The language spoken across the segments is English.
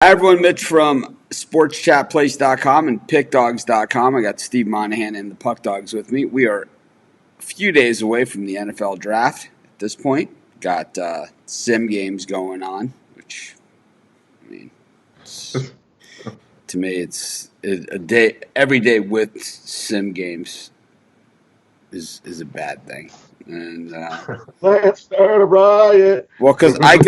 Hi, everyone. Mitch from SportsChatPlace.com and PickDogs.com. I got Steve Monahan and the Puck Dogs with me. We are a few days away from the NFL draft at this point. Got sim games going on, which, I mean, to me, it's a day. Every day with sim games is a bad thing. And Let's start a riot. well, because I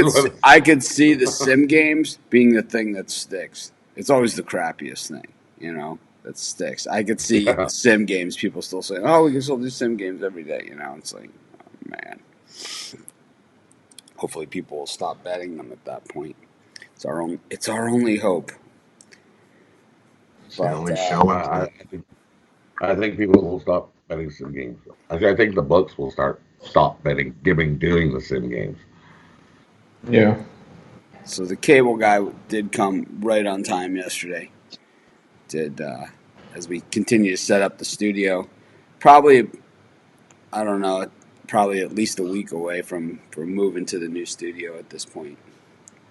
could see the sim games being the thing that sticks. It's always the crappiest thing, that sticks. I could see the sim games. People still saying, "Oh, we can still do sim games every day." It's like, oh, man. Hopefully, people will stop betting them at that point. It's our only hope. It's the But only show in I, town. I think I think people will stop betting sim games. I think the books will stop betting, doing the sim games. Yeah. so the cable guy did come right on time yesterday. Did As we continue to set up the studio, probably I don't know, probably at least a week away from moving to the new studio at this point.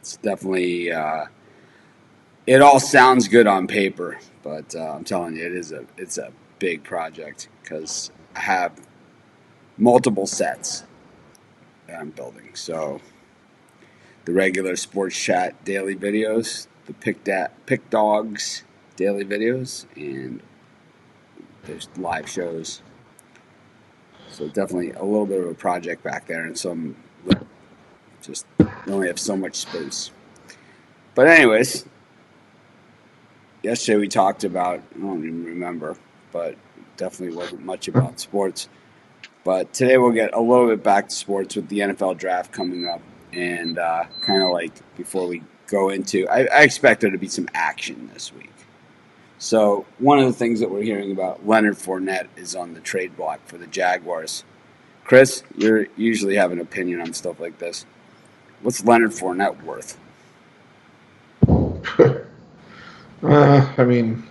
It's definitely it all sounds good on paper, but I'm telling you, it's a big project because I have multiple sets that I'm building. So the regular sports chat daily videos, the pick dogs daily videos, and there's live shows. So definitely a little bit of a project back there, and some just we only have so much space. But anyways, yesterday we talked about, I don't even remember, but definitely wasn't much about sports. But today we'll get a little bit back to sports with the NFL draft coming up, and kind of like before we go into, I expect there to be some action this week. So one of the things that we're hearing about, Leonard Fournette is on the trade block for the Jaguars. Chris, you usually have an opinion on stuff like this. What's Leonard Fournette worth? I mean,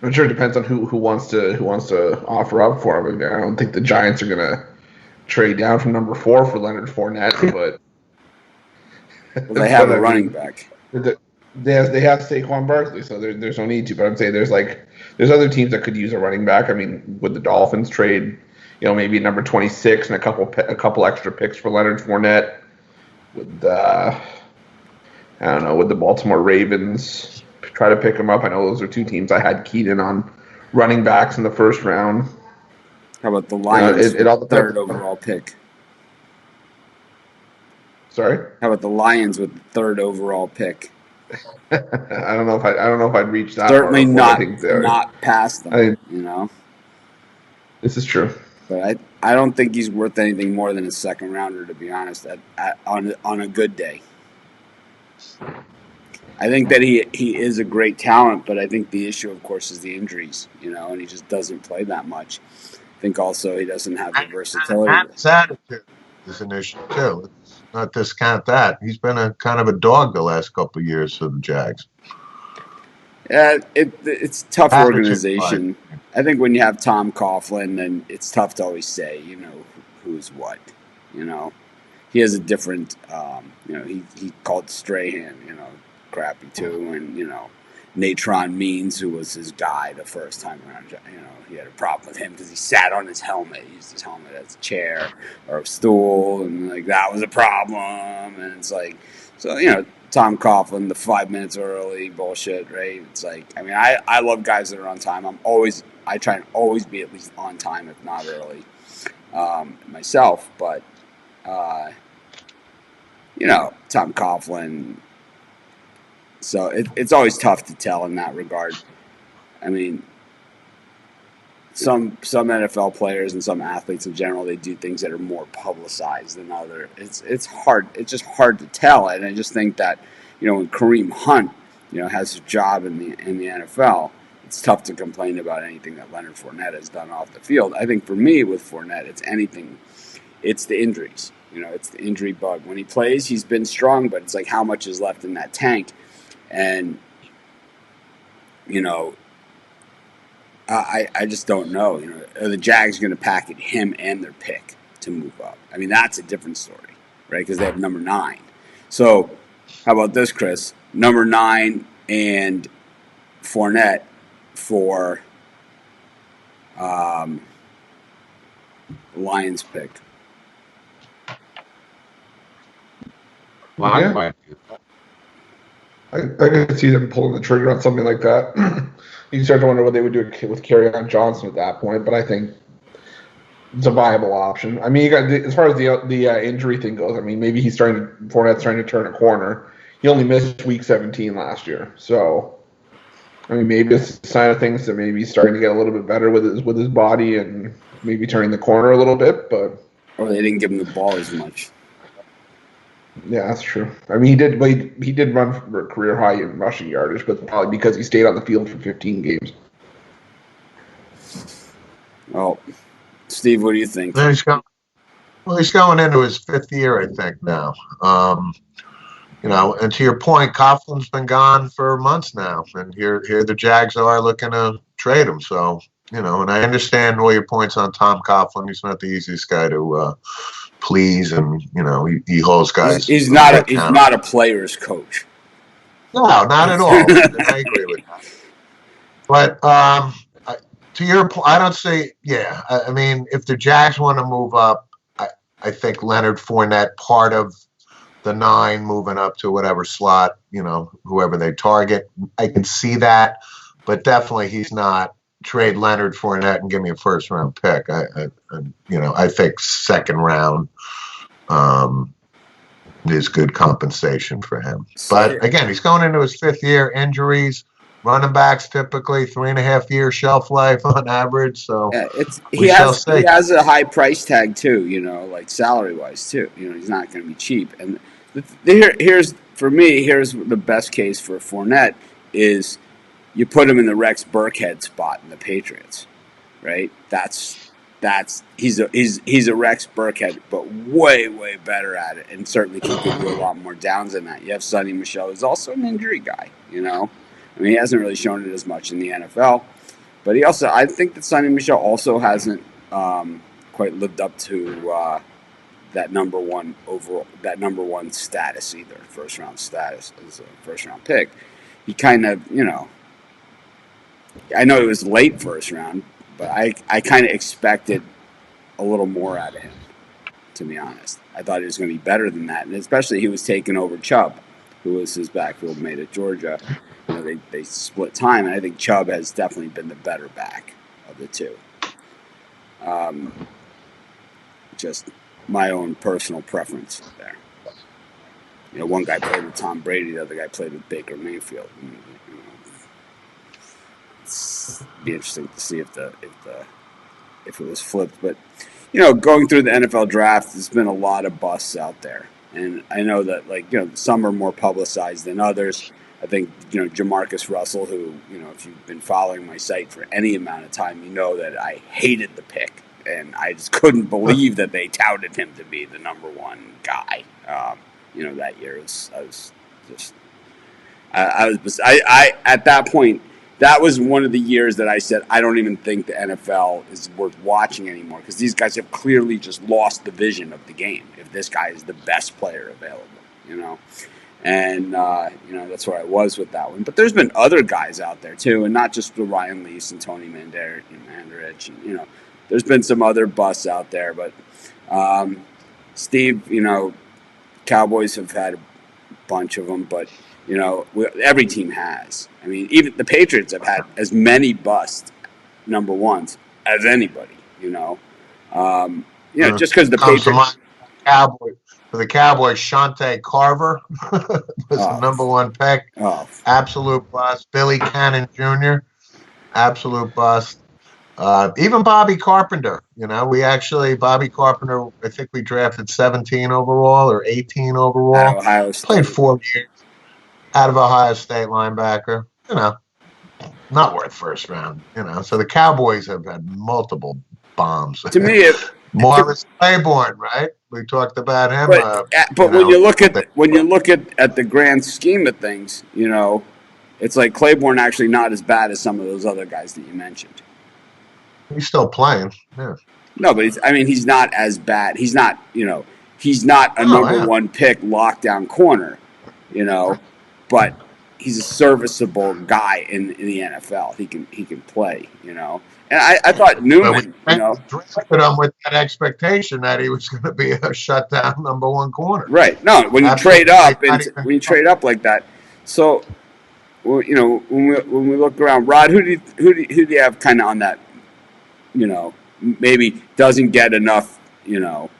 I'm sure it depends on who wants to offer up for him. I mean, I don't think the Giants are gonna trade down from number 4 for Leonard Fournette, but Well, they have a I running mean, back. they have Saquon Barkley, so there's no need to. But I'm saying there's other teams that could use a running back. I mean, would the Dolphins trade, maybe number 26 and a couple extra picks for Leonard Fournette? Would I don't know, would the Baltimore Ravens try to pick him up? I know those are two teams I had keyed in on running backs in the first round. How about the Lions It with all the depends. third overall pick? Sorry, How about the Lions with the third overall pick? I don't know if I'd reach that far Certainly up for him. I not think not past them, I this is true. But I don't think he's worth anything more than a second rounder, to be honest. On a good day, I think that he is a great talent, but I think the issue, of course, is the injuries. And he just doesn't play that much. I think also he doesn't have the versatility. And his attitude is an issue too. Let's not discount that. He's been a kind of a dog the last couple of years for the Jags. Yeah, it's a tough Attitude wise. organization. I think when you have Tom Coughlin, then it's tough to always say, who's what. You know, he has a different, he called Strahan, crappy too, and Natron Means, who was his guy the first time around, he had a problem with him because he sat on his helmet, he used his helmet as a chair or a stool, and like that was a problem, and it's like, so Tom Coughlin, the 5 minutes early bullshit, right? It's like, I mean, I love guys that are on time. I try and always be at least on time, if not early, myself, but. Tom Coughlin. So it's always tough to tell in that regard. I mean, some NFL players and some athletes in general, they do things that are more publicized than other. It's hard. It's just hard to tell. And I just think that when Kareem Hunt has a job in the NFL, it's tough to complain about anything that Leonard Fournette has done off the field. I think for me with Fournette, it's anything. It's the injuries. It's the injury bug. When he plays, he's been strong, but it's like how much is left in that tank. And, I just don't know. Are the Jags going to packet him and their pick to move up? I mean, that's a different story, right? Because they have number 9. So, how about this, Chris? number 9 and Fournette for Lions picked. Well, I Yeah. might. I could see them pulling the trigger on something like that. You start to wonder what they would do with Kerryon Johnson at that point, but I think it's a viable option. I mean, you got as far as the injury thing goes. I mean, maybe Fournette's trying to turn a corner. He only missed Week 17 last year, so I mean, maybe it's a sign of things that maybe he's starting to get a little bit better with his body and maybe turning the corner a little bit. But Or they didn't give him the ball as much. yeah, that's true. I mean, he did run for a career high in rushing yardage, but probably because he stayed on the field for 15 games. Oh, Steve, what do you think? Then he's going into his 5th year, I think now. And to your point, Coughlin's been gone for months now, and here the Jags are looking to trade him. So, and I understand all your points on Tom Coughlin. He's not the easiest guy to please, and he holds guys. He's not a player's coach. No, not at all. And I agree with that. But to your point, I don't say. Yeah, I mean, if the Jags want to move up, I think Leonard Fournette, part of the 9, moving up to whatever slot, whoever they target. I can see that, but definitely he's not trade Leonard Fournette and give me a first-round pick. I think second round is good compensation for him. But again, he's going into his 5th year. Injuries, running backs typically 3.5 year shelf life on average. So yeah, he has a high price tag too. Like salary wise too. He's not going to be cheap. And here's the best case for Fournette is you put him in the Rex Burkhead spot in the Patriots, right? He's a Rex Burkhead, but way better at it, and certainly can give you a lot more downs than that. You have Sonny Michel, who's also an injury guy. I mean, he hasn't really shown it as much in the NFL, but I think that Sonny Michel also hasn't quite lived up to that number one status either, first round status as a first round pick. He kind of, I know it was late first round, but I kind of expected a little more out of him, to be honest. I thought he was going to be better than that, and especially he was taking over Chubb, who was his backfield mate at Georgia. They split time, and I think Chubb has definitely been the better back of the two. Just my own personal preference there. One guy played with Tom Brady, the other guy played with Baker Mayfield. It's be interesting to see if it was flipped. But going through the NFL draft, there's been a lot of busts out there, and I know that some are more publicized than others. I think Jamarcus Russell, who if you've been following my site for any amount of time, you know that I hated the pick, and I just couldn't believe that they touted him to be the number 1 guy. That year I was at that point. That was one of the years that I said, I don't even think the NFL is worth watching anymore because these guys have clearly just lost the vision of the game if this guy is the best player available, And, that's where I was with that one. But there's been other guys out there, too, and not just the Ryan Leaf and Tony Mandarich. And, there's been some other busts out there. But, Steve, Cowboys have had a bunch of them, but every team has. I mean, even the Patriots have had as many bust number 1s as anybody. Just because the Patriots. For the Cowboys, Shante Carver was the number 1 pick. Oh. Absolute bust. Billy Cannon Jr., absolute bust. Even Bobby Carpenter. Bobby Carpenter, I think we drafted 17 overall or 18 overall. Ohio State. Played 4 years out of Ohio State linebacker. Not worth first round. So the Cowboys have had multiple bombs. To me, Morris Claiborne, right? We talked about him. But when you look at the grand scheme of things, it's like Claiborne actually not as bad as some of those other guys that you mentioned. He's still playing. Yeah. No, but he's not as bad. He's not, he's not a number 1 pick lockdown corner, but he's a serviceable guy in the NFL. He can play, you know. And I thought But we Newman, you know, drafted him with that expectation that he was going to be a shutdown number one corner. right? No, when you Absolutely. trade up Not and even- when you trade up like that, so well, you know, when we look around, Rod, who do you have kind of on that, you know, maybe doesn't get enough, you know,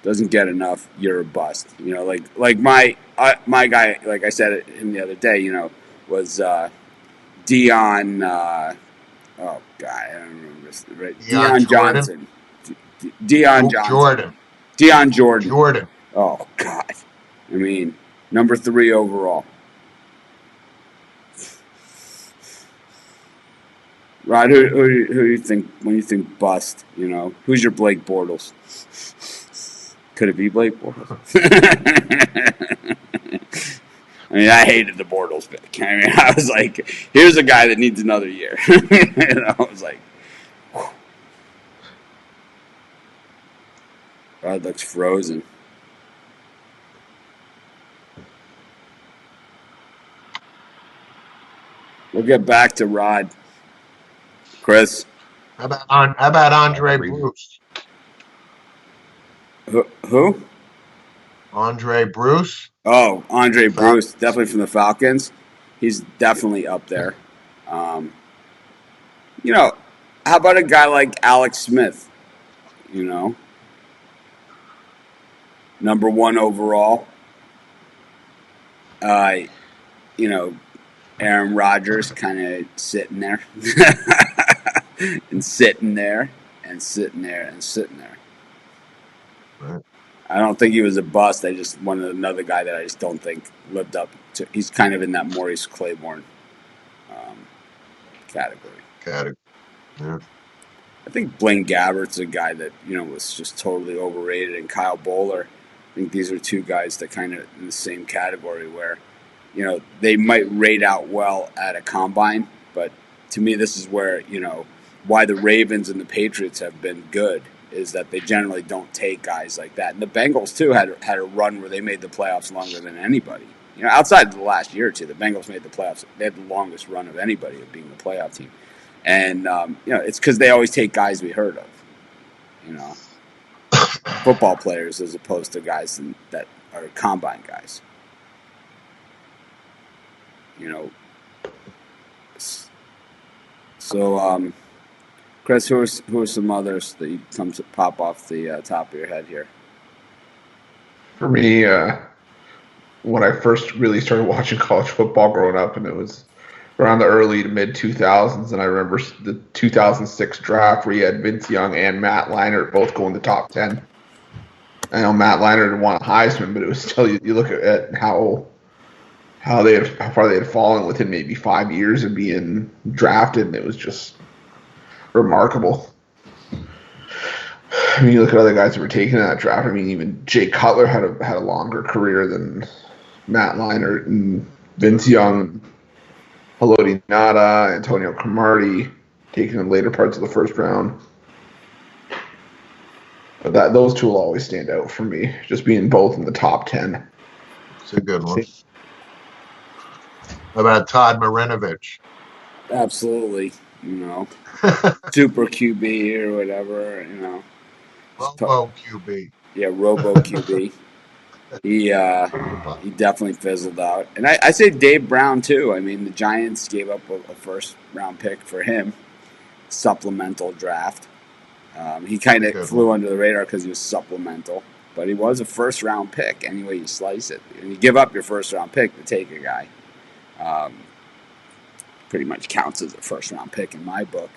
doesn't get enough, you're a bust, you know, like my guy, like I said him the other day, you know, was Dion. Oh God, I don't remember. Right? Dion Johnson. Dion Johnson. Jordan. Dion Jordan. Jordan. Oh God. I mean, number 3 overall. Rod, who do you think when you think bust? You know, who's your Blake Bortles? Could it be Blake Bortles? I mean, I hated the Bortles pick. I mean, I was like, here's a guy that needs another year. And I was like, whew. Rod looks frozen. We'll get back to Rod. Chris, How about Andre Bruce? who? Andre Bruce. Oh, Andre Bruce, Falcons. definitely from the Falcons. He's definitely up there. You know, how about a guy like Alex Smith? You know, number 1 overall. You know, Aaron Rodgers kind of sitting there and sitting there and sitting there and sitting there. Right. I don't think he was a bust. I just wanted another guy that I just don't think lived up to. He's kind of in that Maurice Claiborne category. Yeah. I think Blaine Gabbert's a guy that, you know, was just totally overrated, and Kyle Bowler. I think these are 2 guys that kind of in the same category where, you know, they might rate out well at a combine, but to me, this is where, you know, why the Ravens and the Patriots have been good is that they generally don't take guys like that. And the Bengals too had a run where they made the playoffs longer than anybody. You know, outside of the last year or two, the Bengals made the playoffs. They had the longest run of anybody of being the playoff team. And, you know, it's because they always take guys we heard of, you know, football players as opposed to guys that are combine guys. You know, so, Chris, who are some others that you come to pop off the top of your head here? For me, when I first really started watching college football growing up, and it was around the early to mid 2000s, and I remember the 2006 draft where you had Vince Young and Matt Leinart both go in the top 10. I know Matt Leinart had won a Heisman, but it was still you look at how far they had fallen within maybe 5 years of being drafted, and it was just remarkable. I mean, you look at other guys that were taken in that draft. I mean, even Jay Cutler had a longer career than Matt Leinart, and Vince Young, Haloti Ngata, Antonio Cromartie, taken in later parts of the first round. But those 2 will always stand out for me, just being both in the top 10. It's a good one. How about Todd Marinovich? Absolutely, you know, super QB or whatever, you know. Robo QB. Yeah, Robo QB. He definitely fizzled out. And I say Dave Brown, too. I mean, the Giants gave up a first-round pick for him, supplemental draft. He kind of flew under the radar because he was supplemental. But he was a first-round pick, any way you slice it. And you give up your first-round pick to take a guy. Pretty much counts as a first-round pick in my book.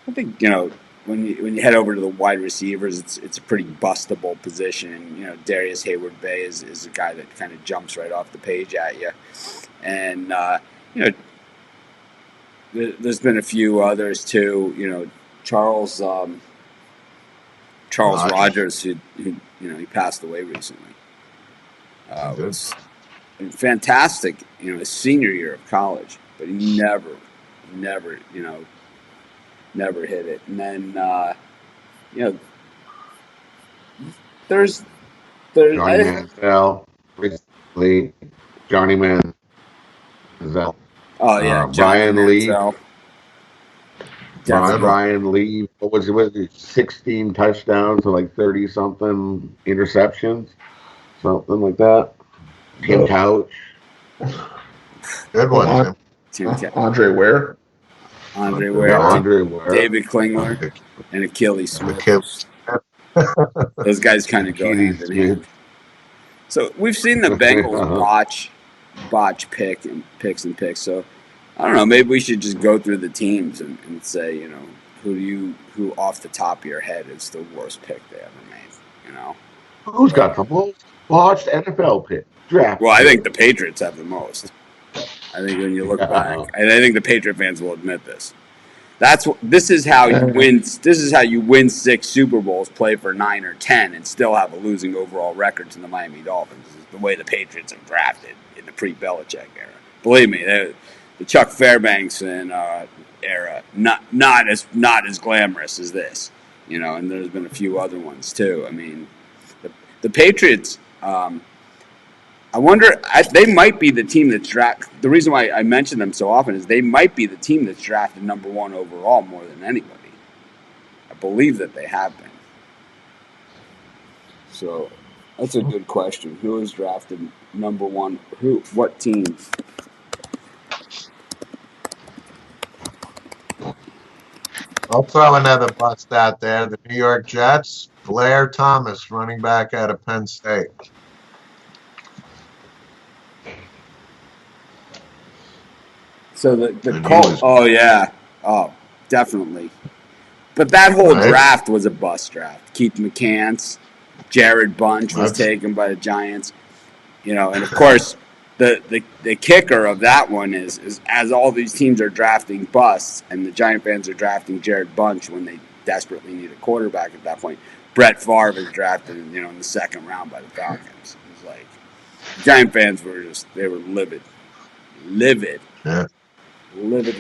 I think, you know, when you head over to the wide receivers, it's a pretty bustable position. And, you know, Darius Hayward-Bay is a guy that kind of jumps right off the page at you. And, you know, there's been a few others, too. You know, Charles Rogers, who you know, he passed away recently. Was fantastic, you know, his senior year of college, but he never, you know, never hit it. And then, you know, there's Johnny Manziel, recently, Johnny Man. Is that Oh yeah, Johnny Brian Lee? Manziel. Good one. Brian Lee. What was it? 16 touchdowns and like 30 something interceptions, something like that. Tim Couch. Good one, Tim. Andre Ware. Andre Yeah, Ware, Andre Ware. David Klingler, and Achilles Smith. Achilles. Those guys kind of go Achilles hand in hand. Smith. So we've seen the Bengals botch picks. So I don't know. Maybe we should just go through the teams and say, you know, who off the top of your head is the worst pick they ever made. You know. Who's got the most watched NFL pick draft? Well, I think the Patriots have the most. I think when you look back, and I think the Patriot fans will admit this. This is how you win. This is how you win 6 Super Bowls, play for 9 or 10, and still have a losing overall record to the Miami Dolphins. This is the way the Patriots have drafted in the pre-Belichick era. Believe me, the Chuck Fairbanks era not as glamorous as this, you know. And there's been a few other ones too. I mean, the Patriots. I wonder, they might be the team that's drafted. The reason why I mention them so often is they might be the team that's drafted number 1 overall more than anybody. I believe that they have been. So that's a good question. Who is drafted number 1? What team? I'll throw another bust out there. The New York Jets, Blair Thomas, running back out of Penn State. So the Colts. Oh yeah. Oh, definitely. But that whole draft was a bust draft. Keith McCants, Jared Bunch was taken by the Giants. You know, and of course the kicker of that one is as all these teams are drafting busts and the Giant fans are drafting Jared Bunch when they desperately need a quarterback at that point. Brett Favre is drafted, in the 2nd round by the Falcons. It was like Giant fans were they were livid. Yeah. Livid.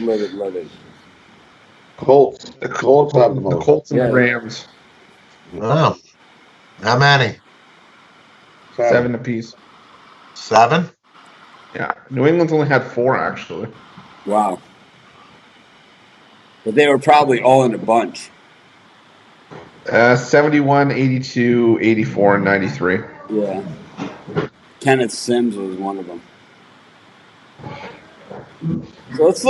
Colts. The Colts have the most. The Colts and the Rams. Oh. How many? 7 apiece. 7? Yeah. New England's only had 4, actually. Wow. But they were probably all in a bunch. 71, 82, 84, and 93. Yeah. Kenneth Sims was one of them. So let's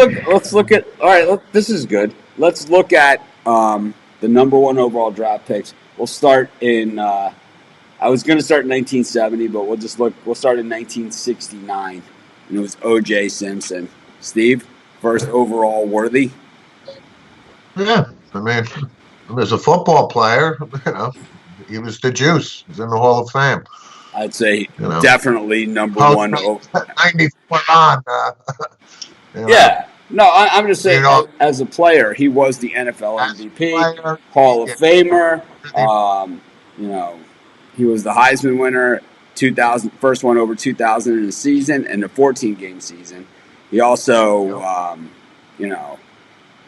look at. All right, this is good. Let's look at the number 1 overall draft picks. We'll start in. I was going to start in 1970, but we'll start in 1969, and it was O.J. Simpson. Steve, first overall worthy. Yeah. I mean, as a football player, he was the juice. He's in the Hall of Fame. I'd say definitely number 1. 94 on. Yeah. No, I'm just saying, as a player, he was the NFL MVP, Hall of Famer. He was the Heisman winner, 2000, first one over 2,000 in a season, and a 14-game season. He also,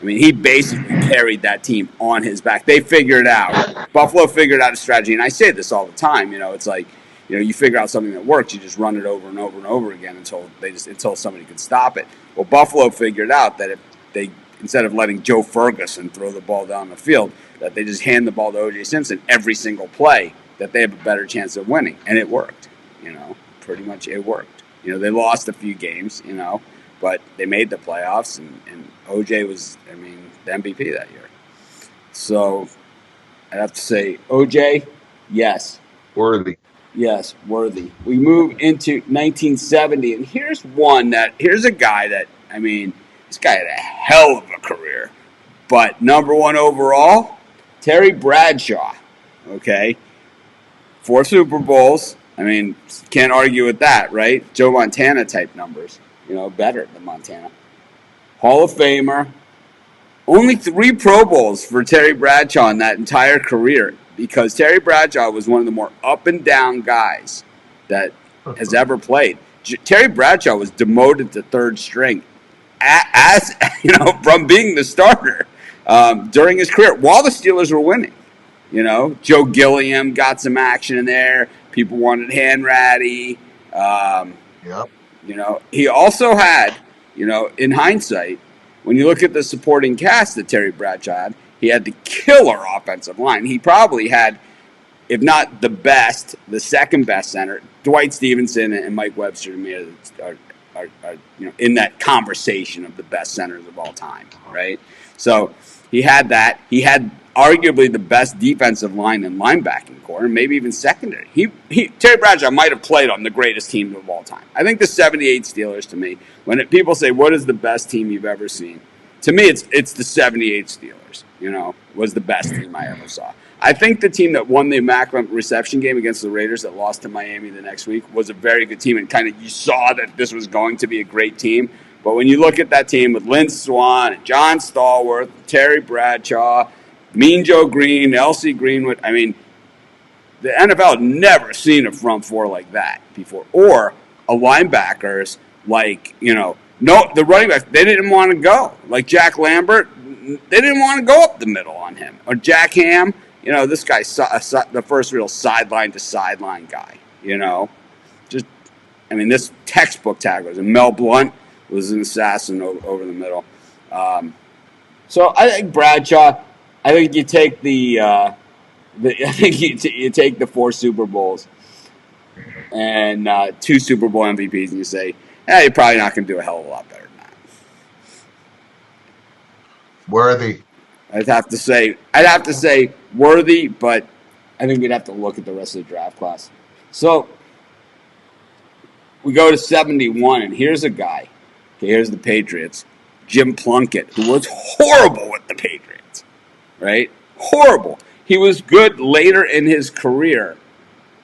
he basically carried that team on his back. They figured out, Buffalo figured out a strategy, and I say this all the time. It's like, you figure out something that works, you just run it over and over and over again until somebody could stop it. Well, Buffalo figured out that if they, instead of letting Joe Ferguson throw the ball down the field, that they just hand the ball to O.J. Simpson every single play, that they have a better chance of winning. And it worked. Pretty much it worked. They lost a few games, but they made the playoffs, and O.J. was, the MVP that year. So I'd have to say O.J., yes. Worthy. Yes, worthy. We move into 1970, and here's a guy that, this guy had a hell of a career. But number 1 overall, Terry Bradshaw. Okay? 4 Super Bowls. Can't argue with that, right? Joe Montana type numbers. Better than Montana. Hall of Famer. Only 3 Pro Bowls for Terry Bradshaw in that entire career, because Terry Bradshaw was one of the more up and down guys that has ever played. Terry Bradshaw was demoted to 3rd string from being the starter during his career while the Steelers were winning. Joe Gilliam got some action in there. People wanted Hanratty. Yep. He also had In hindsight, when you look at the supporting cast that Terry Bradshaw had, he had the killer offensive line. He probably had, if not the best, the second best center. Dwight Stevenson and Mike Webster to me are in that conversation of the best centers of all time, right? So he had that. He had arguably the best defensive line and linebacking core, and maybe even secondary. Terry Bradshaw might have played on the greatest team of all time. I think the '78 Steelers, to me, when people say what is the best team you've ever seen, to me it's the '78 Steelers. Was the best team I ever saw. I think the team that won the Immaculate Reception game against the Raiders that lost to Miami the next week was a very good team, and kind of you saw that this was going to be a great team. But when you look at that team with Lynn Swann, and John Stallworth, Terry Bradshaw, Mean Joe Green, L.C. Greenwood, I mean, the NFL had never seen a front four like that before, or a linebackers like the running backs, they didn't want to go like Jack Lambert. They didn't want to go up the middle on him, or Jack Ham. This guy's the first real sideline to sideline guy. This textbook tacklers. And Mel Blount was an assassin over the middle. So I think Bradshaw. I think you take I think you take the 4 Super Bowls and 2 Super Bowl MVPs, and you say, you're probably not going to do a hell of a lot better than that. Worthy. I'd have to say worthy, but I think we'd have to look at the rest of the draft class. So we go to 71, and here's a guy. Okay, here's the Patriots. Jim Plunkett, who was horrible with the Patriots, right? Horrible. He was good later in his career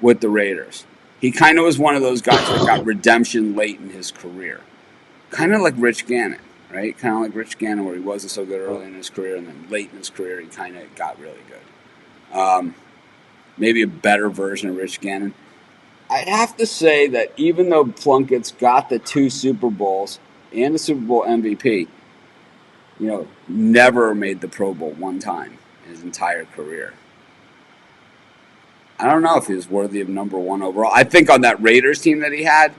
with the Raiders. He kind of was one of those guys that got redemption late in his career. Kind of like Rich Gannon, right? Kind of like Rich Gannon, where he wasn't so good early in his career, and then late in his career, he kind of got really good. Maybe a better version of Rich Gannon. I'd have to say that even though Plunkett's got the 2 Super Bowls and the Super Bowl MVP, never made the Pro Bowl one time in his entire career. I don't know if he was worthy of number 1 overall. I think on that Raiders team that he had,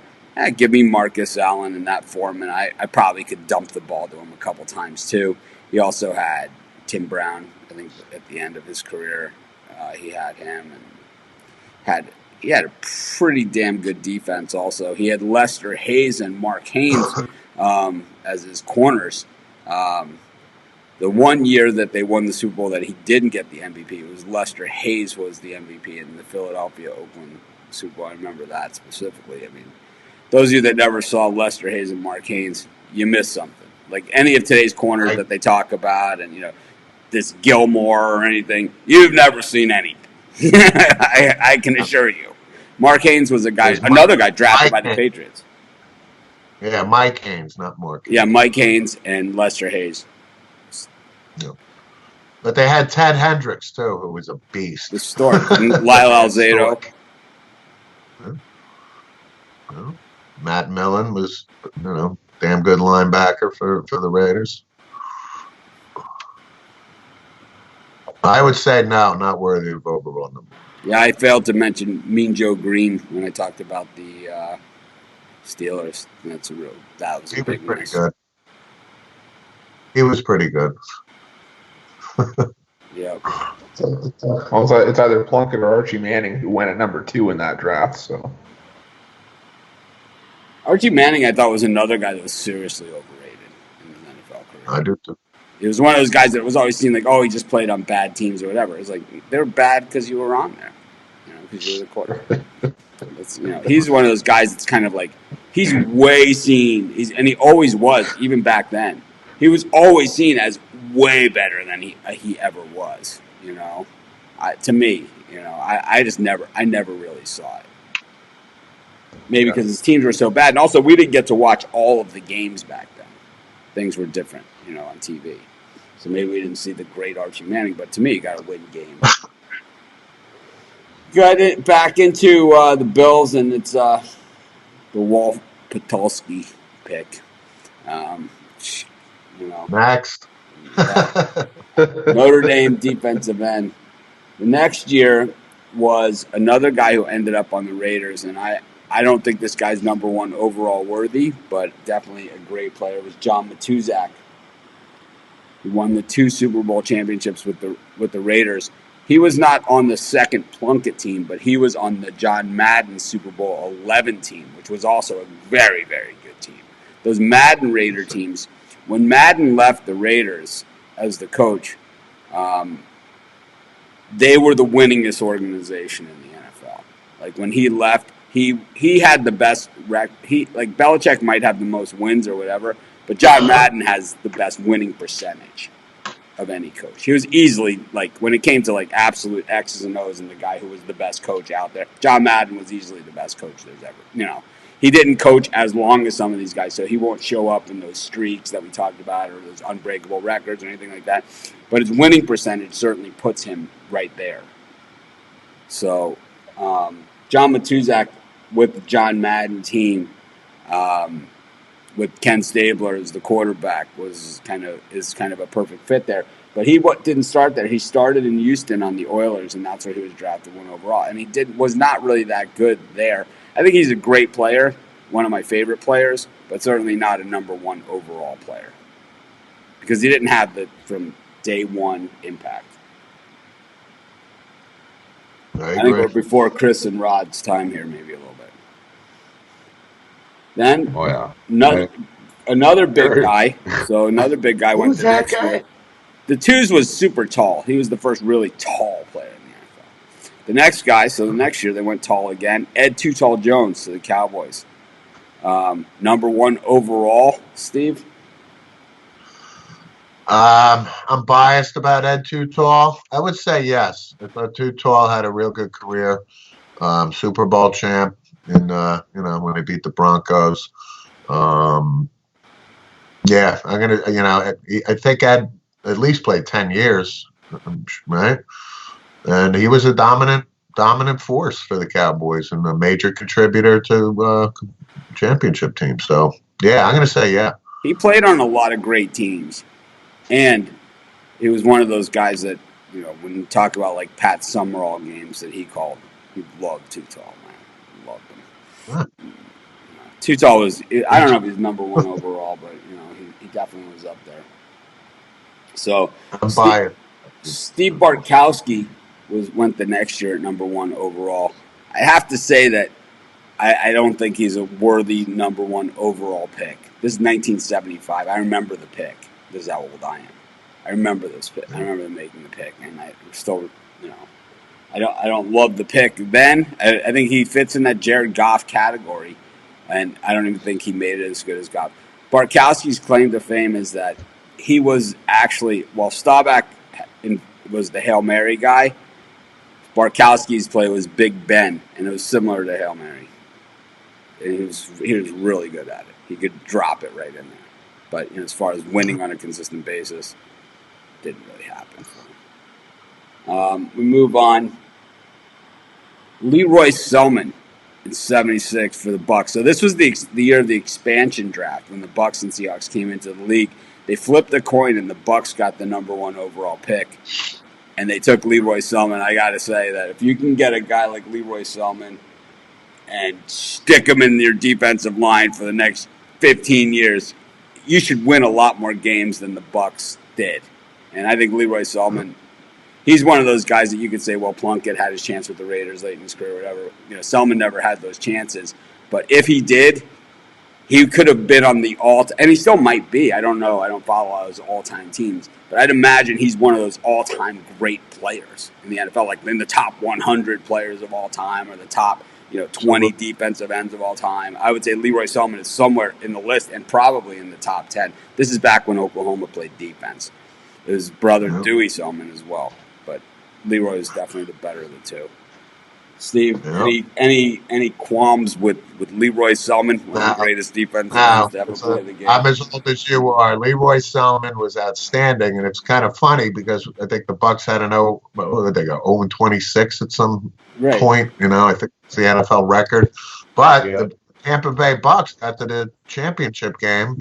give me Marcus Allen in that form, and I probably could dump the ball to him a couple times too. He also had Tim Brown. I think at the end of his career, he had him, and he had a pretty damn good defense. Also, he had Lester Hayes and Mark Haynes as his corners. The one year that they won the Super Bowl that he didn't get the MVP, it was Lester Hayes was the MVP in the Philadelphia-Oakland Super Bowl. I remember that specifically. Those of you that never saw Lester Hayes and Mark Haynes, you missed something. Like any of today's corners that they talk about, and this Gilmore or anything, you've never seen anything. I can assure you. Mark Haynes was another guy drafted by the Patriots. Yeah, Mike Haynes, not Mark. Yeah, Mike Haynes and Lester Hayes. Yeah. But they had Ted Hendricks, too, who was a beast. The story. Lyle Alzado. Yeah. Matt Millen was, damn good linebacker for the Raiders. I would say no, not worthy of overall number. Yeah, I failed to mention Mean Joe Green when I talked about the Steelers. That was a big pretty miss. good. He was pretty good. Yeah. Well, it's either Plunkett or Archie Manning who went at number 2 in that draft. So Archie Manning, I thought, was another guy that was seriously overrated in his NFL career. I do too. He was one of those guys that was always seen like, he just played on bad teams or whatever. It's like they're bad because you were on there, because you were the quarterback. He's one of those guys that's kind of like he's way seen. And he always was, even back then. He was always seen as way better than he ever was. To me, I never really saw it. Maybe because his teams were so bad, and also we didn't get to watch all of the games back then. Things were different, on TV. So maybe we didn't see the great Archie Manning, but to me, you got to win games. Got it back into the Bills, and it's the Wolf Patulski pick. Next. Notre Dame defensive end. The next year was another guy who ended up on the Raiders, and I don't think this guy's number one overall worthy, but definitely a great player, was John Matuzak. He won the 2 Super Bowl championships with the Raiders. He was not on the second Plunkett team, but he was on the John Madden Super Bowl 11 team, which was also a very, very good team. Those Madden Raider teams, when Madden left the Raiders as the coach, they were the winningest organization in the NFL. Like when he left, he had the best like Belichick might have the most wins or whatever, but John Madden has the best winning percentage of any coach. He was easily, like, when it came to like absolute X's and O's and the guy who was the best coach out there, John Madden was easily the best coach there's ever. He didn't coach as long as some of these guys, so he won't show up in those streaks that we talked about or those unbreakable records or anything like that. But his winning percentage certainly puts him right there. So, John Matuzak with the John Madden team, with Ken Stabler as the quarterback, is kind of a perfect fit there. But he didn't start there. He started in Houston on the Oilers, and that's where he was drafted 1 overall. And he was not really that good there. I think he's a great player, one of my favorite players, but certainly not a number 1 overall player because he didn't have the from day one impact. I think we're before Chris and Rod's time here, maybe a little bit. Then, another big guy. So another big guy went to the next year. The twos was super tall. He was the first really tall player in the NFL. The next guy, so the next year they went tall again. Ed Too Tall Jones to the Cowboys. Number 1 overall, Steve? I'm biased about Ed Too Tall. I would say yes. I thought Too Tall had a real good career. Super Bowl champ, and when they beat the Broncos. Yeah, I'm gonna. I think Ed at least played 10 years, right? And he was a dominant force for the Cowboys and a major contributor to championship team. So yeah, I'm gonna say yeah. He played on a lot of great teams. And he was one of those guys that, when you talk about like Pat Summerall games that he called, he loved Too Tall, man. He loved him. Too Tall was, I don't know if he's number 1 overall, but, he definitely was up there. So, Steve Bartkowski went the next year at number 1 overall. I have to say that I don't think he's a worthy number 1 overall pick. This is 1975. I remember the pick. This is how old I am. I remember this pick. I remember them making the pick, and I still, I don't love the pick then. I think he fits in that Jared Goff category, and I don't even think he made it as good as Goff. Bartkowski's claim to fame is that he was actually, while Staubach was the Hail Mary guy, Bartkowski's play was Big Ben, and it was similar to Hail Mary. And he was really good at it. He could drop it right in there. But as far as winning on a consistent basis, didn't really happen for him. We move on. Leroy Selman in '76 for the Bucs. So this was the year of the expansion draft when the Bucs and Seahawks came into the league. They flipped the coin and the Bucs got the number 1 overall pick, and they took Leroy Selman. I got to say that if you can get a guy like Leroy Selman and stick him in your defensive line for the next 15 years. You should win a lot more games than the Bucs did. And I think Leroy Selman, he's one of those guys that you could say, well, Plunkett had his chance with the Raiders late in his career, whatever. Selman never had those chances. But if he did, he could have been on the and he still might be. I don't know. I don't follow all those all-time teams. But I'd imagine he's one of those all-time great players in the NFL, like in the top 100 players of all time or the top 20 defensive ends of all time. I would say Leroy Selman is somewhere in the list and probably in the top 10. This is back when Oklahoma played defense. His brother Dewey Selman as well, but Leroy is definitely the better of the two. Steve, any qualms with Leroy Selman, one of the greatest defensive ends to ever play the game? I'm as old as you are. Leroy Selman was outstanding, and it's kind of funny because I think the Bucs had an 0-26 at some point. I think it's the NFL record, but the Tampa Bay Bucs got to the championship game,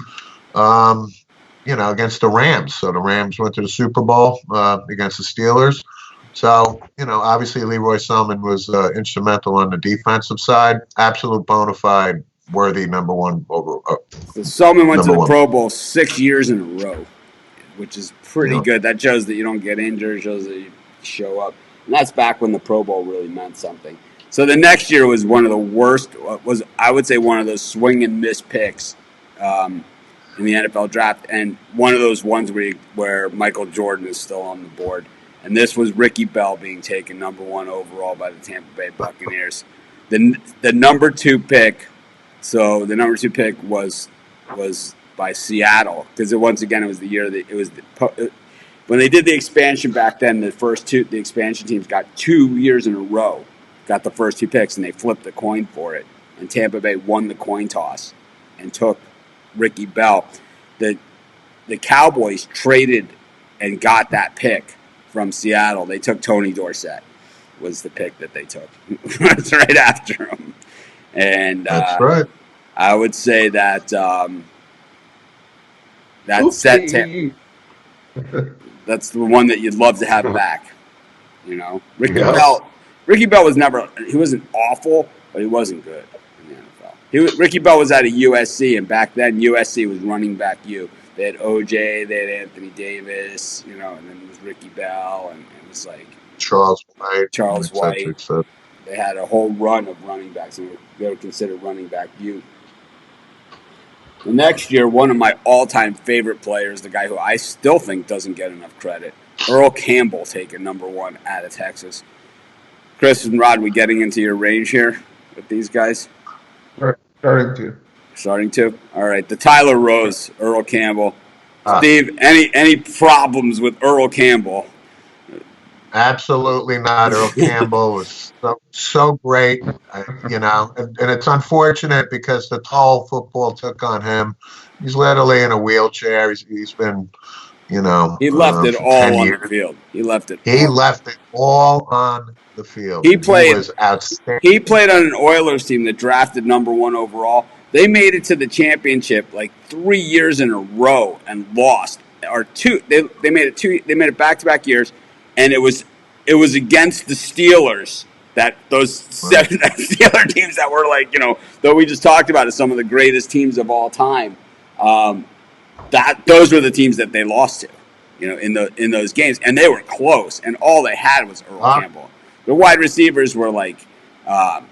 against the Rams. So the Rams went to the Super Bowl against the Steelers. So, obviously Leroy Selman was instrumental on the defensive side. Absolute bona fide, worthy number one over. So Selman went to Number the one. Pro Bowl 6 years in a row, which is pretty Yeah. good. That shows that you don't get injured, shows that you show up. And that's back when the Pro Bowl really meant something. So the next year was one of the worst, was I would say one of those swing and miss picks in the NFL draft, and one of those ones where Michael Jordan is still on the board. And this was Ricky Bell being taken number one overall by the Tampa Bay Buccaneers. The number two pick, so the number two pick was by Seattle, because once again it was the year that it was when they did the expansion back then. The expansion teams got 2 years in a row, got the first two picks, and they flipped the coin for it. And Tampa Bay won the coin toss and took Ricky Bell. The Cowboys traded and got that pick from Seattle. They took Tony Dorsett, was the pick that they took. That's right after him. And That's right. I would say that set tip. That's the one that you'd love to have back. Ricky Yes. Bell was never. He wasn't awful, but he wasn't good in the NFL. Ricky Bell was out of USC, and back then USC was running back U. They had OJ, they had Anthony Davis, and then it was Ricky Bell, and it was like Charles White. Charles et cetera, White. et cetera. They had a whole run of running backs, and they were considered running back U. The next year, one of my all-time favorite players, the guy who I still think doesn't get enough credit, Earl Campbell, taken number one out of Texas. Chris and Rod, we getting into your range here with these guys? Starting to? All right. The Tyler Rose, Earl Campbell. Steve, any problems with Earl Campbell? Absolutely not. Earl Campbell was so great, and it's unfortunate because the toll football took on him. He's literally in a wheelchair. He's been, he left it all on the field. He left it all on the field. He was outstanding. He played on an Oilers team that drafted number one overall. They made it to the championship like 3 years in a row and lost, or two. They made it two. They made it back-to-back years, and it was against the Steelers. Those seven Steeler teams that were like, that we just talked about as some of the greatest teams of all time. Those were the teams that they lost to, in those games, and they were close, and all they had was Earl Campbell. The wide receivers were like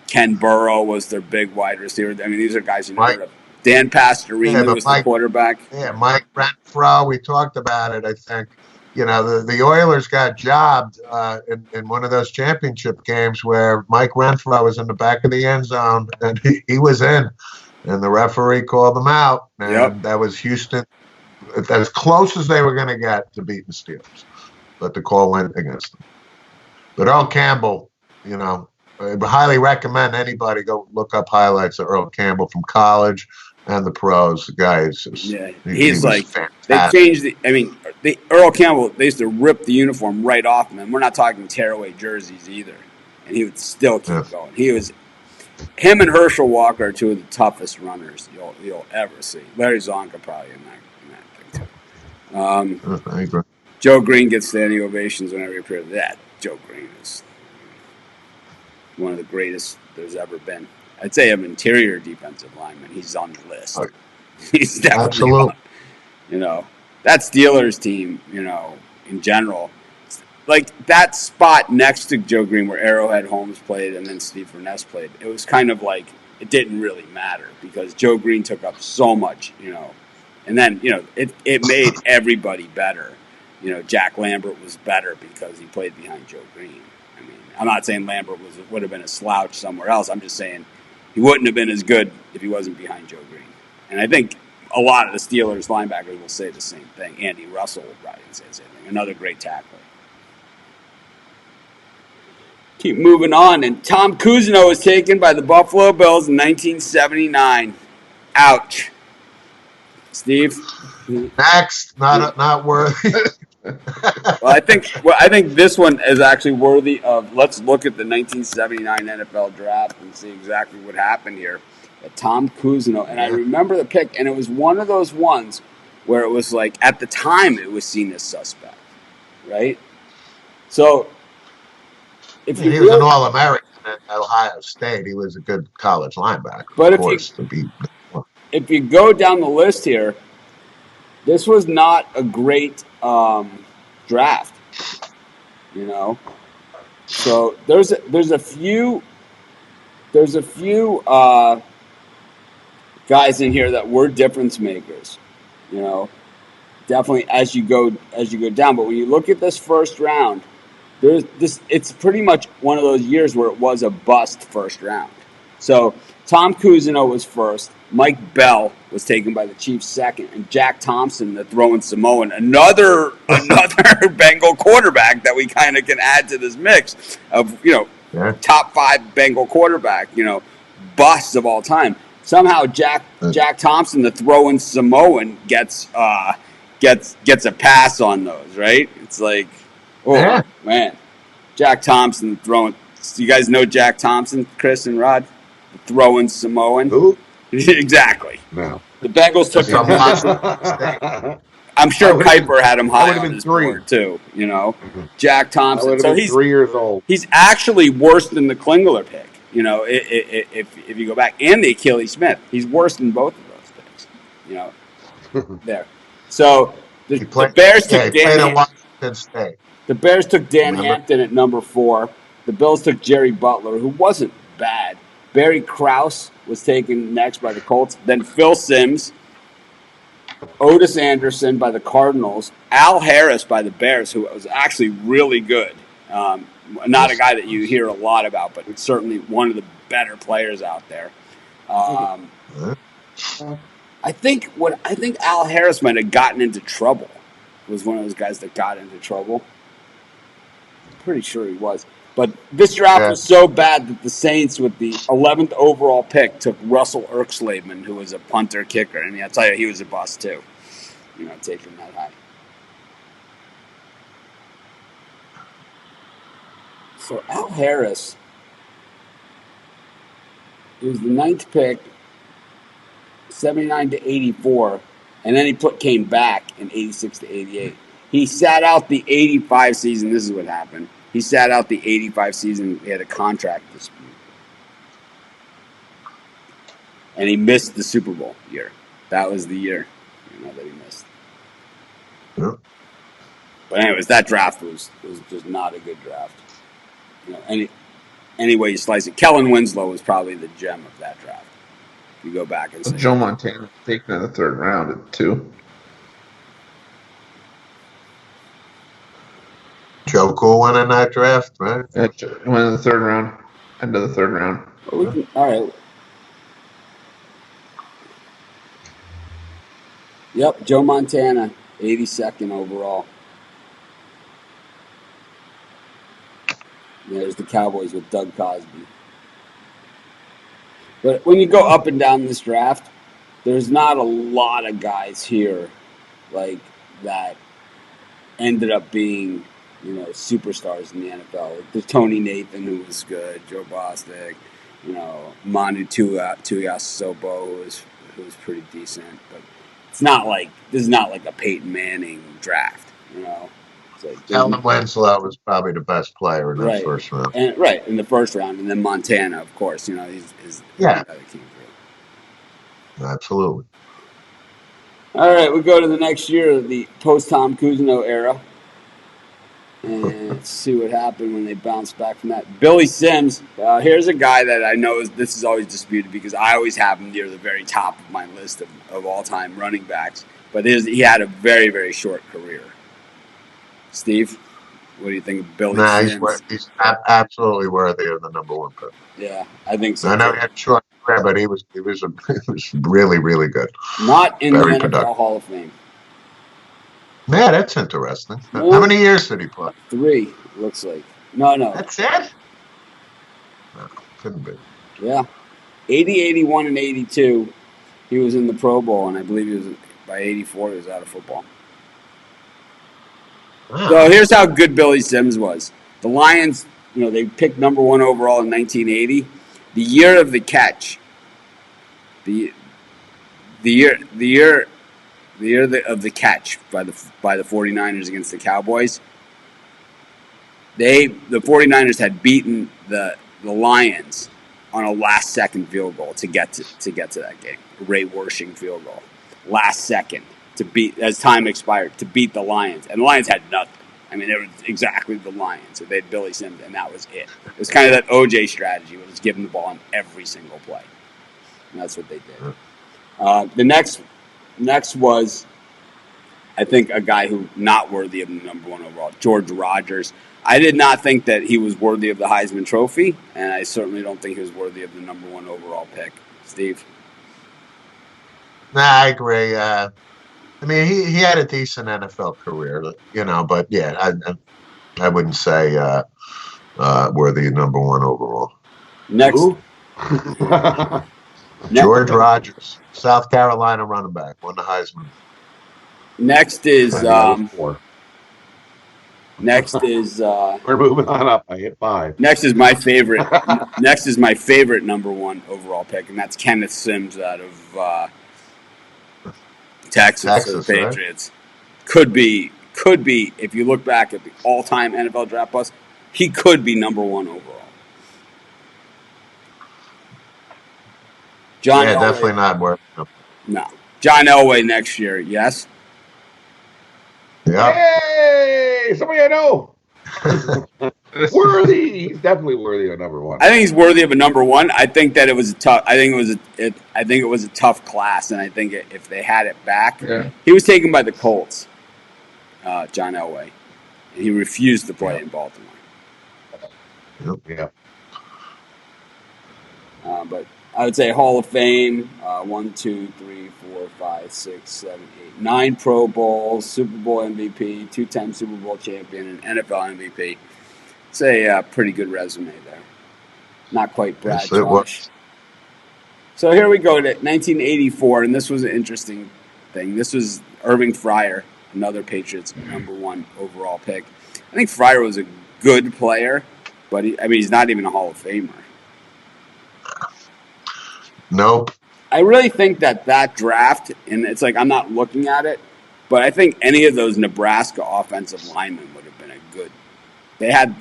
Ken Burrow was their big wide receiver. I mean, these are guys you know heard of. Dan Pastorino was the quarterback. Yeah, Mike Renfro. We talked about it, I think. The Oilers got jobbed in one of those championship games where Mike Renfro was in the back of the end zone, and he was in, and the referee called them out. And that was Houston, as close as they were going to get to beating the Steelers. But the call went against them. But Earl Campbell, I would highly recommend anybody go look up highlights of Earl Campbell from college and the pros. The guy is just he's like fantastic. They changed Earl Campbell. They used to rip the uniform right off him, and we're not talking tearaway jerseys either. And he would still keep going. Him and Herschel Walker are two of the toughest runners you'll ever see. Larry Zonka probably in that thing too. I agree. Joe Green gets standing ovations whenever he appears. Joe Green is one of the greatest there's ever been. I'd say of interior defensive lineman, he's on the list. He's definitely that Steelers team, in general, like that spot next to Joe Green where Arrowhead Holmes played and then Steve Furness played, it was kind of like it didn't really matter because Joe Green took up so much, and then, it made everybody better. Jack Lambert was better because he played behind Joe Green. I mean, I'm not saying Lambert would have been a slouch somewhere else. I'm just saying he wouldn't have been as good if he wasn't behind Joe Green. And I think a lot of the Steelers linebackers will say the same thing. Andy Russell will probably say the same thing. Another great tackler. Keep moving on. And Tom Cousineau was taken by the Buffalo Bills in 1979. Ouch. Steve? Next, not worthy. Well, I think this one is actually worthy of. Let's look at the 1979 NFL draft and see exactly what happened here. Tom Cousineau, and I remember the pick, and it was one of those ones where it was like at the time it was seen as suspect, right? So if He you was an really, All-American at Ohio State. He was a good college linebacker, but of course. if you go down the list here, this was not a great draft. You know, so there's a few guys in here that were difference makers. You know, definitely as you go down. But when you look at this first round, there's this. It's pretty much one of those years where it was a bust first round. So Tom Cousineau was first. Mike Bell was taken by the Chiefs second, and Jack Thompson, the throwing Samoan, another Bengal quarterback that we kind of can add to this mix of Yeah. top 5 Bengal quarterback, busts of all time. Somehow Jack Thompson, the throwing Samoan, gets a pass on those, right? It's like, oh Yeah. man, Jack Thompson throwing. You guys know Jack Thompson, Chris and Rod, the throwing Samoan. Who? Exactly. No. The Bengals took From him. Washington. I'm I sure would've been- Kuiper had him I high would've on been his 3. board too. Jack I Thompson. would have So been 3 years old. he's actually worse than the Klingler pick. If you go back, and the Achilles Smith, he's worse than both of those picks. There. So the Bears took He played Dan. at Washington State. The Bears took Dan Remember? Hampton at number 4. The Bills took Jerry Butler, who wasn't bad. Barry Krause was taken next by the Colts. Then Phil Simms, Otis Anderson by the Cardinals, Al Harris by the Bears, who was actually really good. Not a guy that you hear a lot about, but certainly one of the better players out there. I think Al Harris might have gotten into trouble. Was one of those guys that got into trouble. Pretty sure he was. But this draft was so bad that the Saints, with the 11th overall pick, took Russell Erxleben, who was a punter kicker. And I'll tell you, he was a bust too. Taking that high. So Al Harris, he was the 9th pick, 79 to 84, and then he came back in 86 to 88. He sat out the 85 season. This is what happened. He sat out the 85 season. He had a contract dispute. And he missed the Super Bowl year. That was the year that he missed. Yeah. But anyways, that draft was just not a good draft. Any way you slice it. Kellen Winslow was probably the gem of that draft. If you go back and say Joe Montana taken in the 3rd round at 2. Joe Cool went in that draft, right? Went in the 3rd round. End of the 3rd round. All right. Yep, Joe Montana, 82nd overall. There's the Cowboys with Doug Cosby. But when you go up and down this draft, there's not a lot of guys here like that ended up being, superstars in the NFL. There's Tony Nathan, who was good, Joe Bostic, Manu Tuiasosopo, who was pretty decent. But this is not like a Peyton Manning draft, Kellen Winslow was probably the best player in that first round. In the first round, and then Montana, of course, he's the guy that came through. Absolutely. All right, we go to the next year, the post-Tom Cousineau era. And let's see what happened when they bounced back from that. Billy Sims, here's a guy that I know this is always disputed because I always have him near the very top of my list of all-time running backs. But he had a very, very short career. Steve, what do you think of Billy Sims? He's absolutely worthy of the number 1 pick. Yeah, I think so. I know he had a short career, but he was really, really good. Not in Very the NFL productive. Hall of Fame. Yeah, that's interesting. No. How many years did he play? 3, looks like. No. That's it? No, couldn't be. Yeah. 80, 81, and 82, he was in the Pro Bowl, and I believe he was by 84, he was out of football. Wow. So here's how good Billy Sims was. The Lions, they picked number 1 overall in 1980. The year of the catch, the year of the catch by the 49ers against the Cowboys, the 49ers had beaten the Lions on a last second field goal to get to that game. A Ray Wershing field goal. Last second to beat as time expired to beat the Lions. And the Lions had nothing. I mean, they were exactly the Lions. So they had Billy Sims, and that was it. It was kind of that OJ strategy, where it's giving the ball on every single play. And that's what they did. The next was, I think, a guy who not worthy of the number one overall, George Rogers. I did not think that he was worthy of the Heisman Trophy, and I certainly don't think he was worthy of the number one overall pick. Steve? Nah, I agree. I mean, he had a decent NFL career, but yeah, I wouldn't say worthy of number one overall. Next, Who? George Rogers, South Carolina running back, won the Heisman. next is Four. next is We're moving on up. I hit 5. next is my favorite. Next is my favorite number one overall pick, and that's Kenneth Sims out of Texas for the Patriots. Right? Could be if you look back at the all-time NFL draft bust, he could be number one overall. John Elway, definitely not worth it. No. John Elway next year, yes? Yeah. Hey, somebody I know. Worthy. He's definitely worthy of number one. I think he's worthy of a number one. I think that it was a tough. I think it was a tough class, and I think if they had it back, he was taken by the Colts, John Elway, and he refused to play in Baltimore. Yeah. But I would say Hall of Fame, 1, 2, 3, 4, 5, 6, 7, 8, 9 Pro Bowls, Super Bowl MVP, 2-time Super Bowl champion, and NFL MVP. It's a pretty good resume there. Not quite Brad Josh. So here we go to 1984, and this was an interesting thing. This was Irving Fryar, another Patriots number one overall pick. I think Fryar was a good player, but he's not even a Hall of Famer. Nope. I really think that draft, and it's like I'm not looking at it, but I think any of those Nebraska offensive linemen would have been a good. They had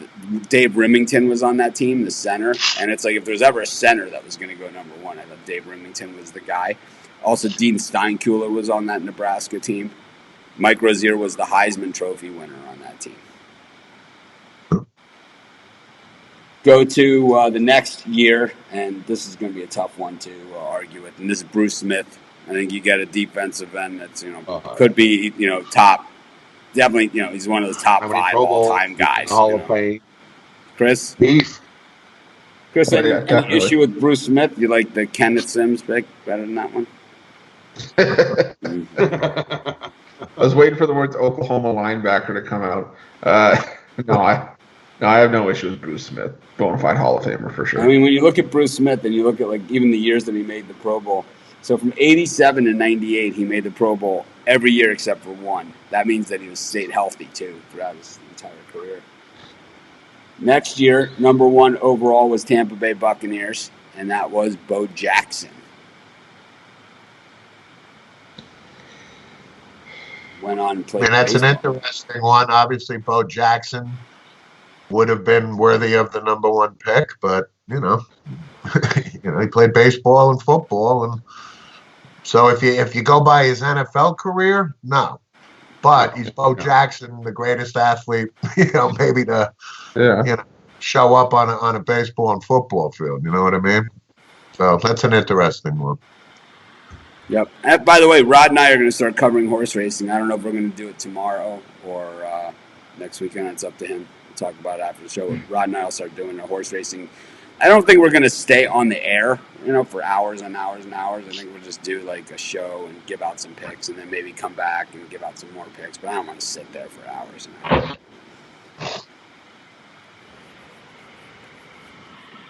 Dave Remington was on that team, the center, and it's like if there's ever a center that was going to go number one, I thought Dave Remington was the guy. Also, Dean Steinkuhler was on that Nebraska team. Mike Rozier was the Heisman Trophy winner on that team. Go to the next year, and this is going to be a tough one to argue with. And this is Bruce Smith. I think you get a defensive end that's could be top. Definitely, he's one of the top 5 all-time guys. Hall of Fame. Chris? Peace. Chris, any issue with Bruce Smith? You like the Kenneth Sims pick better than that one? I was waiting for the words Oklahoma linebacker to come out. No, I have no issue with Bruce Smith. Bona fide Hall of Famer for sure. I mean, when you look at Bruce Smith and you look at even the years that he made the Pro Bowl. So from 87 to 98, he made the Pro Bowl every year except for one. That means that he stayed healthy, too, throughout his entire career. Next year, number one overall was Tampa Bay Buccaneers, and that was Bo Jackson. Went on and played that's baseball. an interesting one. Obviously, Bo Jackson would have been worthy of the number one pick, but he played baseball and football, and so if you go by his NFL career, no. But he's Bo Jackson, the greatest athlete, maybe to show up on a baseball and football field. You know what I mean? So that's an interesting one. Yep. And by the way, Rod and I are going to start covering horse racing. I don't know if we're going to do it tomorrow or next weekend. It's up to him. We'll talk about it after the show. Rod and I will start doing our horse racing. I don't think we're going to stay on the air, for hours and hours and hours. I think we'll just do like a show and give out some picks and then maybe come back and give out some more picks. But I don't want to sit there for hours and hours.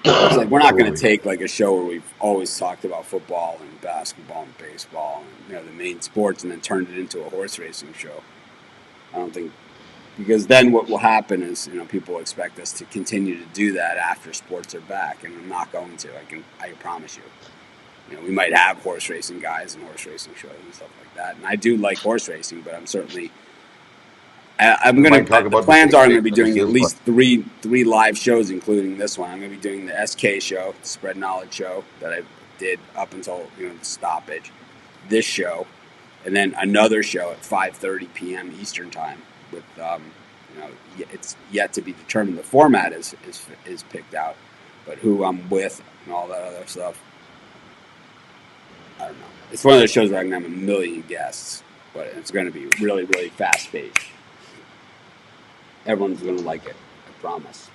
It's like we're not going to take like a show where we've always talked about football and basketball and baseball and the main sports and then turned it into a horse racing show. I don't think, because then what will happen is people will expect us to continue to do that after sports are back, and I'm not going to. I can promise you. We might have horse racing guys and horse racing shows and stuff like that, and I do like horse racing, but I'm certainly I'm We gonna. might talk The about the plans are I'm gonna big be doing at races, least three live shows, including this one. I'm gonna be doing the SK show, the Spread Knowledge show that I did up until the stoppage. This show, and then another show at 5:30 p.m. Eastern time. With it's yet to be determined. The format is picked out, but who I'm with and all that other stuff. I don't know. It's one of those shows where I can have a million guests, but it's going to be really, really fast paced. Everyone's going to like it, I promise.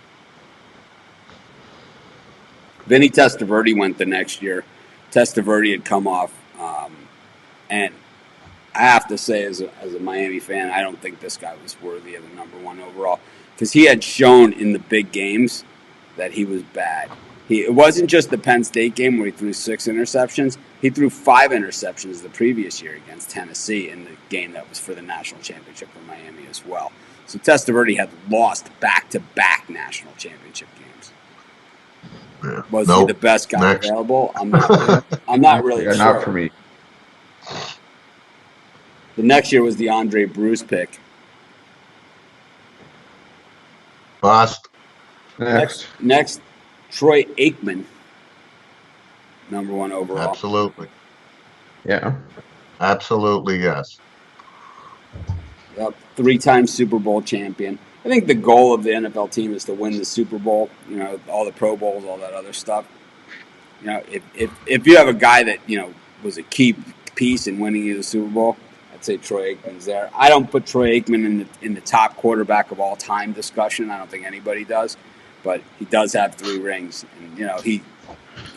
Vinny Testaverde went the next year. Testaverde had come off, and I have to say, as a Miami fan, I don't think this guy was worthy of the number one overall because he had shown in the big games that he was bad. It wasn't just the Penn State game where he threw 6 interceptions. He threw 5 interceptions the previous year against Tennessee in the game that was for the national championship for Miami as well. So Testaverde had lost back-to-back national championship games. Yeah. Was he the best guy available? I'm not really sure. Not for me. The next year was the Andre Bruce pick. Bust. Next. Troy Aikman, number one overall. Absolutely. Yeah. Absolutely, yes. Yep, 3-time Super Bowl champion. I think the goal of the NFL team is to win the Super Bowl. All the Pro Bowls, all that other stuff. If you have a guy that was a key piece in winning you the Super Bowl, I'd say Troy Aikman's there. I don't put Troy Aikman in the top quarterback of all time discussion. I don't think anybody does, but he does have 3 rings, and he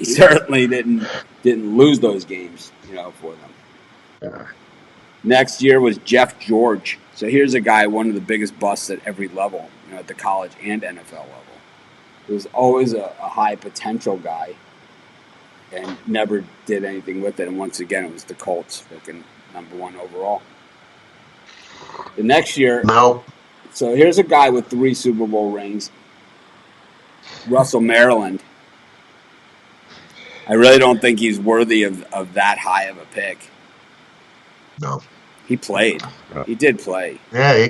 certainly didn't lose those games for them. Yeah. Next year was Jeff George. So here's a guy, one of the biggest busts at every level, at the college and NFL level. He was always a high potential guy and never did anything with it. And once again, it was the Colts picking number one overall. The next year, No. So here's a guy with 3 Super Bowl rings, Russell Maryland. I really don't think he's worthy of that high of a pick. No. He played. He did play. Yeah,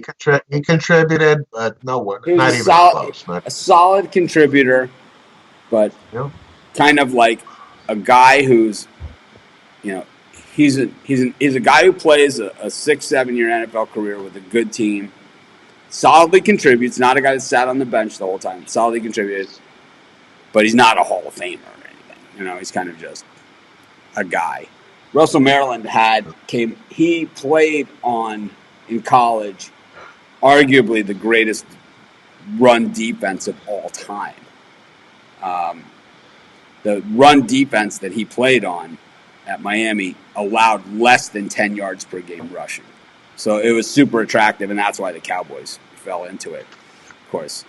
he contributed, but not He was even close. A solid contributor, but kind of like a guy who's, he's a guy who plays a 6-7 year NFL career with a good team, solidly contributes. Not a guy that sat on the bench the whole time. Solidly contributed, but he's not a Hall of Famer or anything. He's kind of just a guy. Russell Maryland he played in college, arguably the greatest run defense of all time. The run defense that he played on at Miami allowed less than 10 yards per game rushing. So it was super attractive, and that's why the Cowboys fell into it. Of course,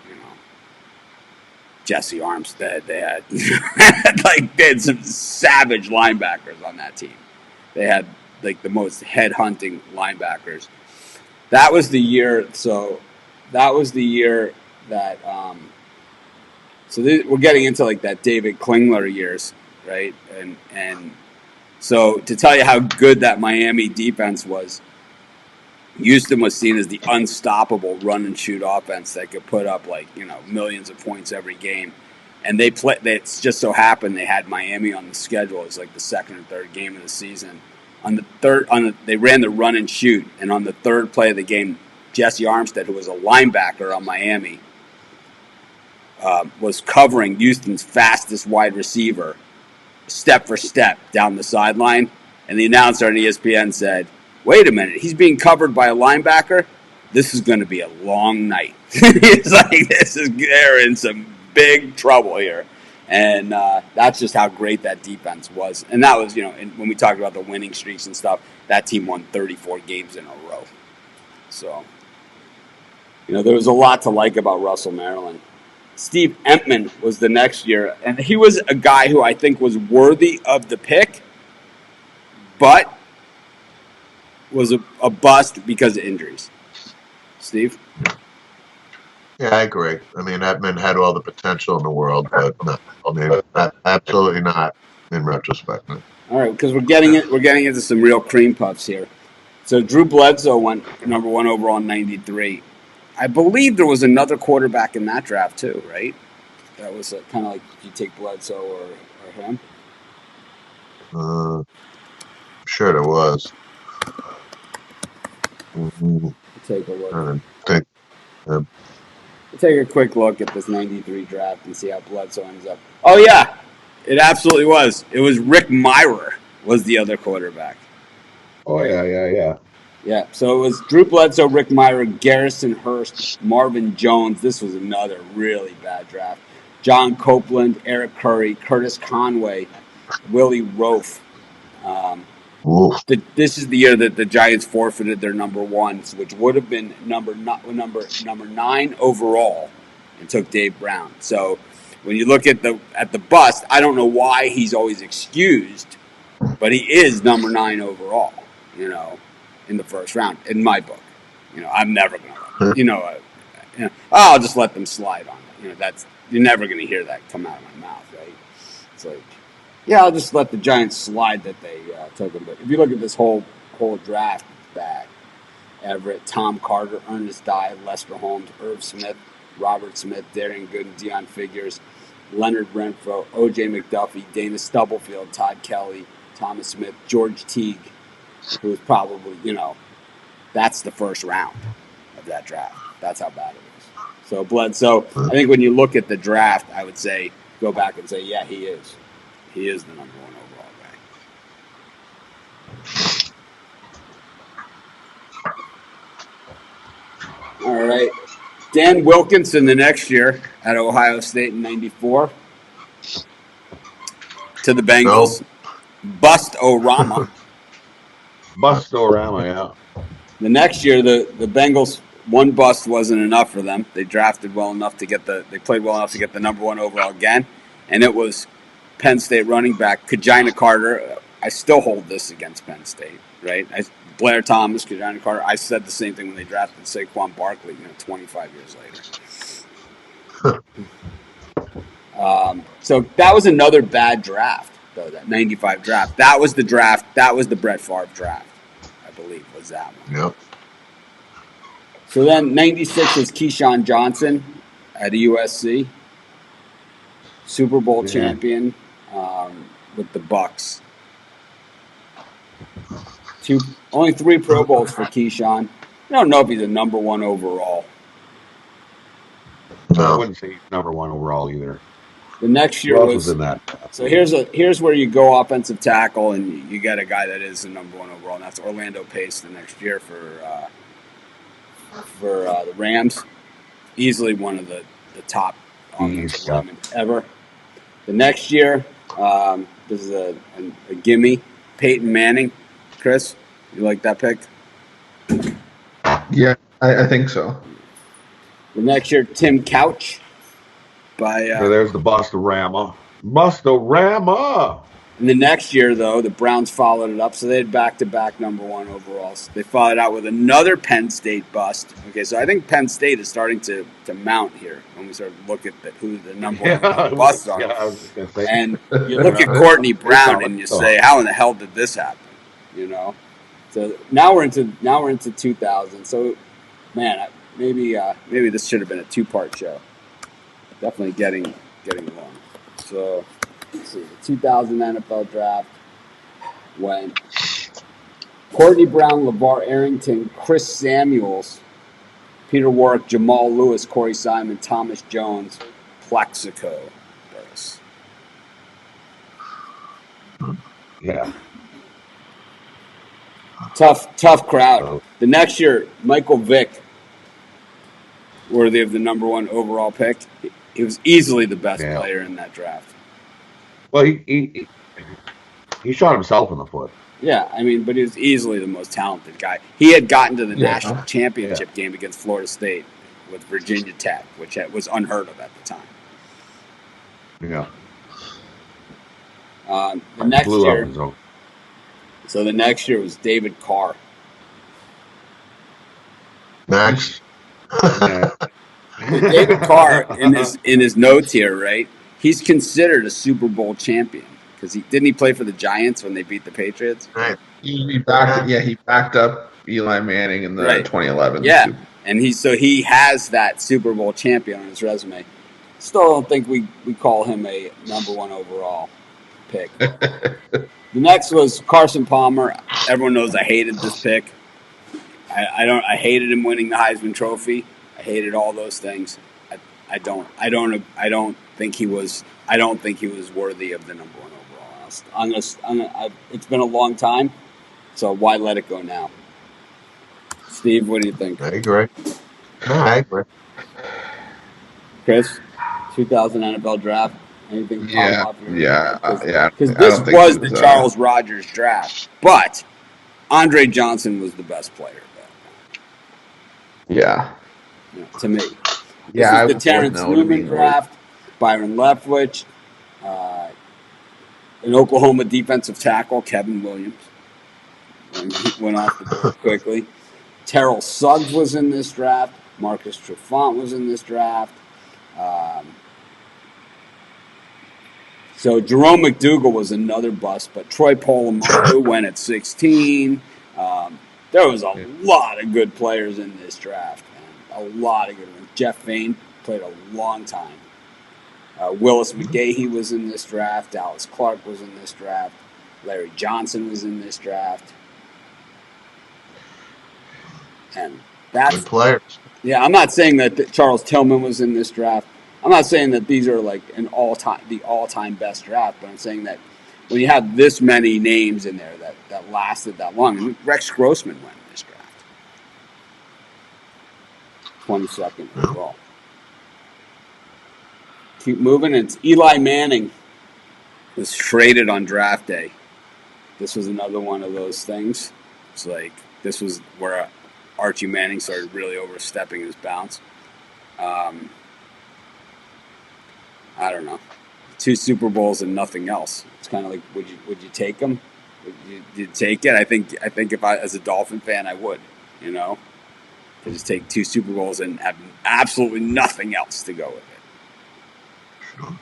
Jesse Armstead, they had some savage linebackers on that team. They had the most head-hunting linebackers. That was the year. So that was the year that. We're getting into that David Klingler years, right? And so to tell you how good that Miami defense was, Houston was seen as the unstoppable run and shoot offense that could put up millions of points every game. And it just so happened they had Miami on the schedule as the second or third game of the season. They ran the run and shoot, and on the third play of the game, Jesse Armstead, who was a linebacker on Miami, was covering Houston's fastest wide receiver, step for step down the sideline. And the announcer on ESPN said, "Wait a minute, he's being covered by a linebacker? This is going to be a long night." He's they're in some big trouble here. And that's just how great that defense was. And that was, when we talked about the winning streaks and stuff, that team won 34 games in a row. So, there was a lot to like about Russell Maryland. Steve Entman was the next year, and he was a guy who I think was worthy of the pick, but was a bust because of injuries. Steve? Yeah, I agree. I mean, Edmund had all the potential in the world, but no, I mean, absolutely not in retrospect. No. All right, because we're getting into some real cream puffs here. So Drew Bledsoe went number one overall in '93. I believe there was another quarterback in that draft too, right? That was kind of like you take Bledsoe or him. Sure there was. Take a look. I think. We'll take a quick look at this 93 draft and see how Bledsoe ends up. Oh, yeah. It absolutely was. It was Rick Mirer was the other quarterback. Oh, yeah. Yeah, so it was Drew Bledsoe, Rick Mirer, Garrison Hurst, Marvin Jones. This was another really bad draft. John Copeland, Eric Curry, Curtis Conway, Willie Rofe. This is the year that the Giants forfeited their number one, which would have been number 9 overall, and took Dave Brown. So when you look at the bust, I don't know why he's always excused, but he is number 9 overall. In the first round, in my book. I'm never gonna. I'll just let them slide on it. You're never gonna hear that come out of my mouth, right? It's like, yeah, I'll just let the Giants slide that they took him. But if you look at this whole draft, it's bad. Everett, Tom Carter, Ernest Dye, Lester Holmes, Irv Smith, Robert Smith, Darian Gooden, Deion Figures, Leonard Renfro, O.J. McDuffie, Dana Stubblefield, Todd Kelly, Thomas Smith, George Teague, who was probably, that's the first round of that draft. That's how bad it is. So Bledsoe, I think when you look at the draft, I would say, go back and say, yeah, he is. He is the number 1 overall guy. All right. Dan Wilkinson the next year at Ohio State in 94 to the Bengals. Nope. Bust-O-Rama. Bust-O-Rama, yeah. The next year, the Bengals, one bust wasn't enough for them. They drafted well enough to get they played well enough to get the number 1 overall again, and it was Penn State running back Kajina Carter. I still hold this against Penn State, right? Blair Thomas, Kajina Carter. I said the same thing when they drafted Saquon Barkley, 25 years later. So that was another bad draft, though, that 95 draft. That was the draft. That was the Brett Favre draft, I believe, was that one. Yep. So then 96 was Keyshawn Johnson at USC. Super Bowl champion with the Bucks. Only 3 Pro Bowls for Keyshawn. I don't know if he's a number 1 overall. No, I wouldn't say he's number 1 overall either. The next year was in that. So here's where you go offensive tackle, and you get a guy that is the number 1 overall, and that's Orlando Pace the next year for the Rams. Easily one of the top offensive linemen ever. The next year, this is a gimme. Peyton Manning. Chris, you like that pick? Yeah, I think so. The next year, Tim Couch. So there's the Bust-O-Rama. Bust-O-Rama! And the next year, though, the Browns followed it up, so they had back-to-back number 1 overalls. They followed out with another Penn State bust. Okay, so I think Penn State is starting to mount here when we start to look at who the number 1 busts are. I was just gonna say. And you look at Courtney Brown and you say, how in the hell did this happen? So now we're into 2000. So, man, maybe this should have been a 2-part show. Definitely getting long. So, let's see. The 2000 NFL draft went Courtney Brown, LeVar Arrington, Chris Samuels, Peter Warrick, Jamal Lewis, Corey Simon, Thomas Jones, Plexico Burris. Yeah. Tough crowd. The next year, Michael Vick, worthy of the number 1 overall pick. He was easily the best player in that draft. Well, he shot himself in the foot. Yeah, but he was easily the most talented guy. He had gotten to the national championship game against Florida State with Virginia Tech, which was unheard of at the time. Yeah. The next year, so the next year was David Carr. Next. David Carr, in his notes here, right? He's considered a Super Bowl champion because he play for the Giants when they beat the Patriots? Right. He backed up Eli Manning in the 2011. Yeah, and he has that Super Bowl champion on his resume. Still don't think we call him a number one overall pick. The next was Carson Palmer. Everyone knows I hated this pick. I hated him winning the Heisman Trophy. I hated all those things. I don't think he was worthy of the number one overall. It's been a long time, so why let it go now? Steve, what do you think? I agree. No, I agree. Chris, 2000 NFL draft. Anything Yeah, pop off your yeah, yeah. Because I this don't think was he the was, Charles Rogers draft, but Andre Johnson was the best player Yeah, to me. This yeah. is I the would Terrence know to Newman me. draft, Byron Leftwich, an Oklahoma defensive tackle, Kevin Williams, went off the board quickly. Terrell Suggs was in this draft. Marcus Trufant was in this draft. So Jerome McDougal was another bust, but Troy Polamalu went at 16. There was a lot of good players in this draft, man. A lot of good ones. Jeff Fain played a long time. Willis McGahee was in this draft. Dallas Clark was in this draft. Larry Johnson was in this draft. And that's Good players. Yeah, I'm not saying that Charles Tillman was in this draft. I'm not saying that these are like the all-time best draft, but I'm saying that when you have this many names in there that lasted that long, I mean, Rex Grossman went in this draft, 22nd overall. Keep moving. It's Eli Manning was traded on draft day. This was another one of those things. It's like this was where Archie Manning started really overstepping his bounds. I don't know. 2 Super Bowls and nothing else. It's kind of like, would you take them? Would you take it? I think if I, as a Dolphin fan, I would. You know, to just take 2 Super Bowls and have absolutely nothing else to go with it. Sure.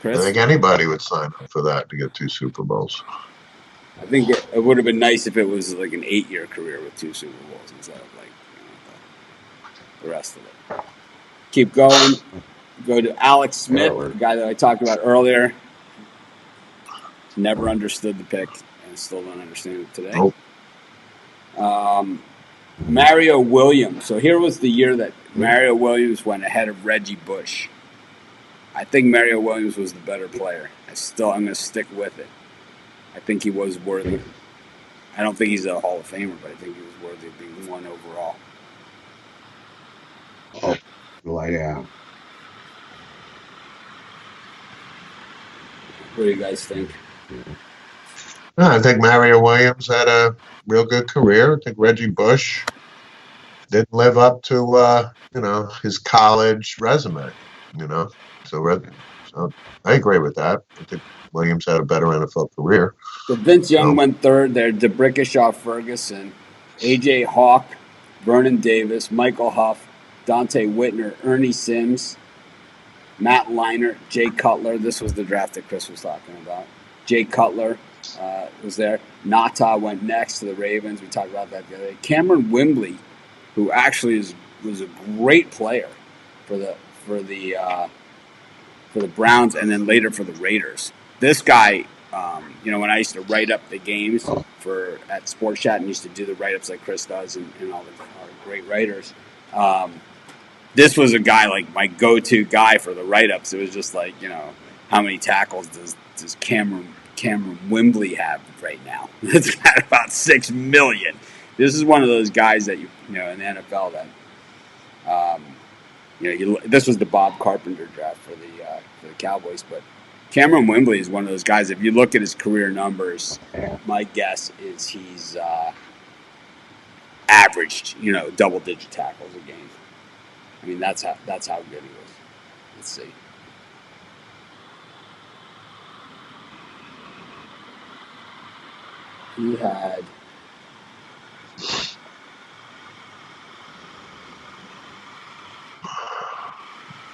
Chris, I think anybody would sign up for that to get 2 Super Bowls. I think it would have been nice if it was like an 8-year career with 2 Super Bowls instead of like the rest of it. Keep going. Go to Alex Smith, the guy that I talked about earlier. Never understood the pick and still don't understand it today. Nope. Mario Williams. So here was the year that Mario Williams went ahead of Reggie Bush. I think Mario Williams was the better player. I'm going to stick with it. I think he was worthy. I don't think he's a Hall of Famer, but I think he was worthy of being 1 overall. Oh, well, yeah. What do you guys think? No, I think Mario Williams had a real good career. I think Reggie Bush didn't live up to his college resume. So I agree with that. I think Williams had a better NFL career. So Vince Young went third there. DeBrickashaw Ferguson, A.J. Hawk, Vernon Davis, Michael Huff, Dante Whitner, Ernie Sims, Matt Leinart, Jay Cutler. This was the draft that Chris was talking about. Jay Cutler was there. Nata went next to the Ravens. We talked about that the other day. Cameron Wimbley, who actually was a great player for the Browns and then later for the Raiders. This guy, when I used to write up the games at Sports Chat and used to do the write-ups like Chris does and all the great writers, this was a guy like my go-to guy for the write-ups. It was just like, how many tackles does Cameron Wimbley have right now? It's got about 6 million. This is one of those guys that in the NFL that this was the Bob Carpenter draft for the Cowboys, but Cameron Wimbley is one of those guys. If you look at his career numbers, my guess is he's averaged double-digit tackles a game. I mean, that's how good he was. Let's see. He had.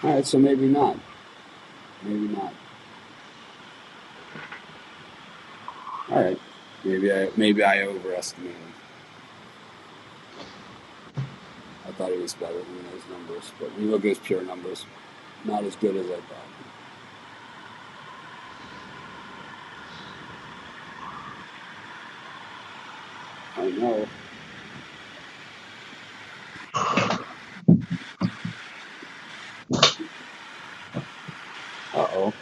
All right, so maybe not. Maybe not. All right, maybe I overestimated him. thought he was better than those numbers. But when you look at his pure numbers, not as good as I thought. I know. Uh-oh.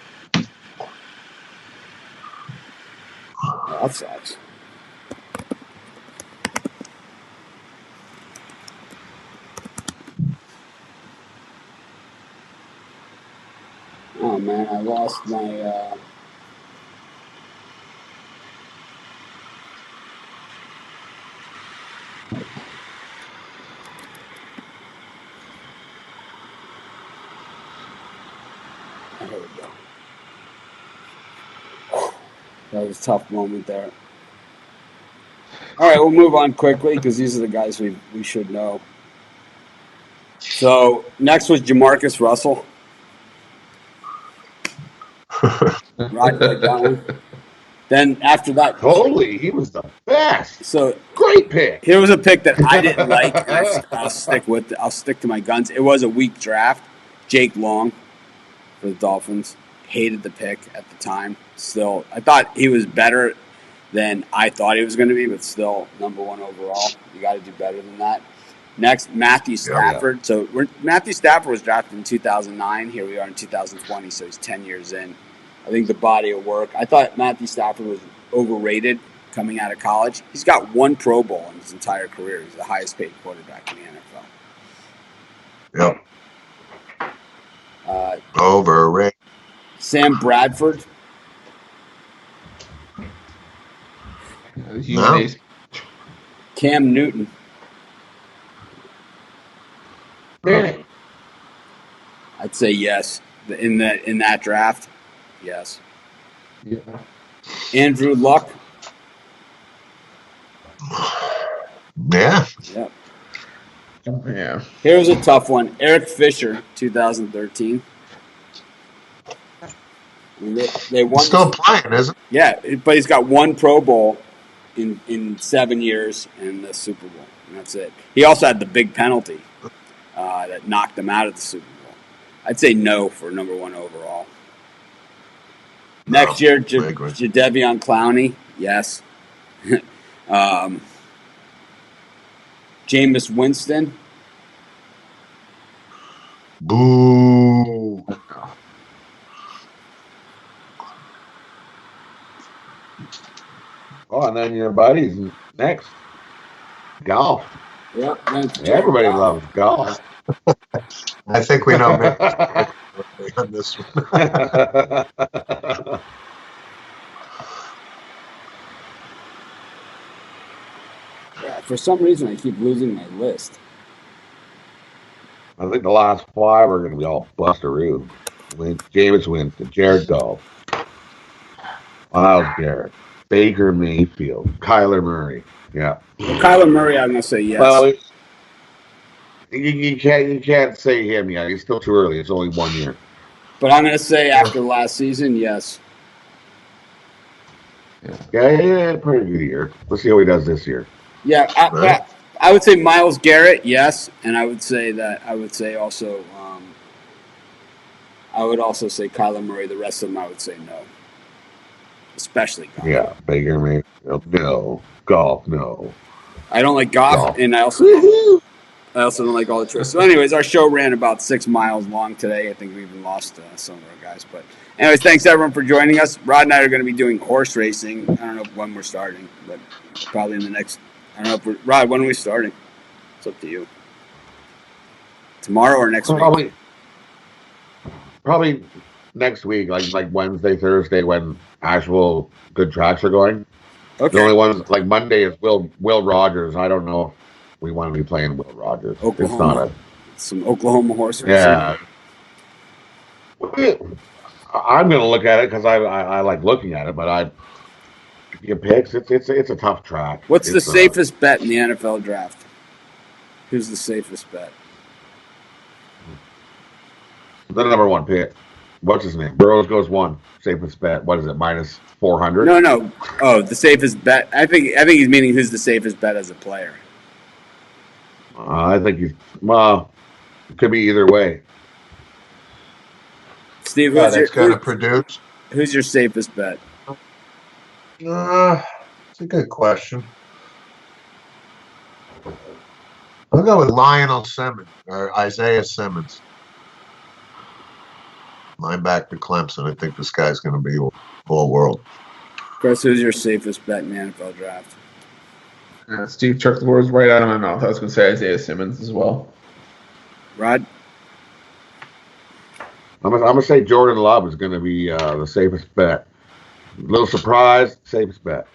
Oh, that sucks. Oh, man, I lost my... There we go. That was a tough moment there. All right, we'll move on quickly because these are the guys we should know. So next was Jamarcus Russell. Right, like that one. Then after that, Totally, he was the best. so Great pick. here was a pick that I didn't like, and I'll stick with it. I'll stick to my guns. It was a weak draft. Jake Long for the Dolphins. Hated the pick at the time. Still, I thought he was better than I thought he was going to be, but still number 1 overall. You got to do better than that. Next, Matthew Stafford. So Matthew Stafford was drafted in 2009. Here we are in 2020, so he's 10 years in. I think the body of work. I thought Matthew Stafford was overrated coming out of college. He's got 1 Pro Bowl in his entire career. He's the highest paid quarterback in the NFL. Yep. Overrated. Sam Bradford. No. Cam Newton. Really? I'd say yes. In that draft, yes. Yeah. Andrew Luck. Yeah. Yep. Yeah. Here's a tough one. Eric Fisher, 2013. They won. Still playing, isn't it? Yeah, but he's got 1 Pro Bowl in 7 years and the Super Bowl, and that's it. He also had the big penalty that knocked him out of the Super Bowl. I'd say no for number 1 overall. Next year, Jadeveon Clowney, yes. Jameis Winston. Boo. Oh, and then your buddies next. Golf. Yep, Everybody loves golf. I think we know on this one. Yeah, for some reason, I keep losing my list. I think the last 5 are going to be all busteroo. Jameis Winston, Jared Goff, Myles Garrett, Baker Mayfield, Kyler Murray. Yeah. Well, Kyler Murray, I'm going to say yes. Well, you can't say him yet. He's still too early. It's only 1 year. But I'm going to say after last season, yes. Yeah, pretty good year. Let's see how he does this year. Yeah, I would say Myles Garrett, yes, and I would also say Kyler Murray. The rest of them, I would say no, especially Goff. Yeah, Baker Mayfield, no. Golf, no. I don't like Goff, and I also don't like all the choices. So, anyways, our show ran about 6 miles long today. I think we even lost some of our guys, but anyways, thanks everyone for joining us. Rod and I are going to be doing horse racing. I don't know when we're starting, but probably in the next. I don't know Rod, when are we starting? It's up to you. Tomorrow or next week? Probably next week, like Wednesday, Thursday, when actual good tracks are going. Okay. The only ones like Monday is Will Rogers. I don't know if we want to be playing Will Rogers. Oklahoma. Some Oklahoma horse racing. Yeah. I'm going to look at it because I like looking at it, but your picks, it's a tough track. What's the safest bet in the NFL draft? Who's the safest bet? The number 1 pick. What's his name? Burrows goes 1. Safest bet. What is it? Minus 400? No. Oh, the safest bet. I think he's meaning who's the safest bet as a player. I think he's well. It could be either way. Steve, That's going to produce. who's your safest bet? It's a good question. I'll go with Lionel Simmons or Isaiah Simmons. Linebacker Clemson. I think this guy's going to be all world. Chris, who's your safest bet in the NFL draft? Steve chucked the words right out of my mouth. I was going to say Isaiah Simmons as well. Rod? I'm gonna say Jordan Love is going to be the safest bet. A little surprise, safest bet.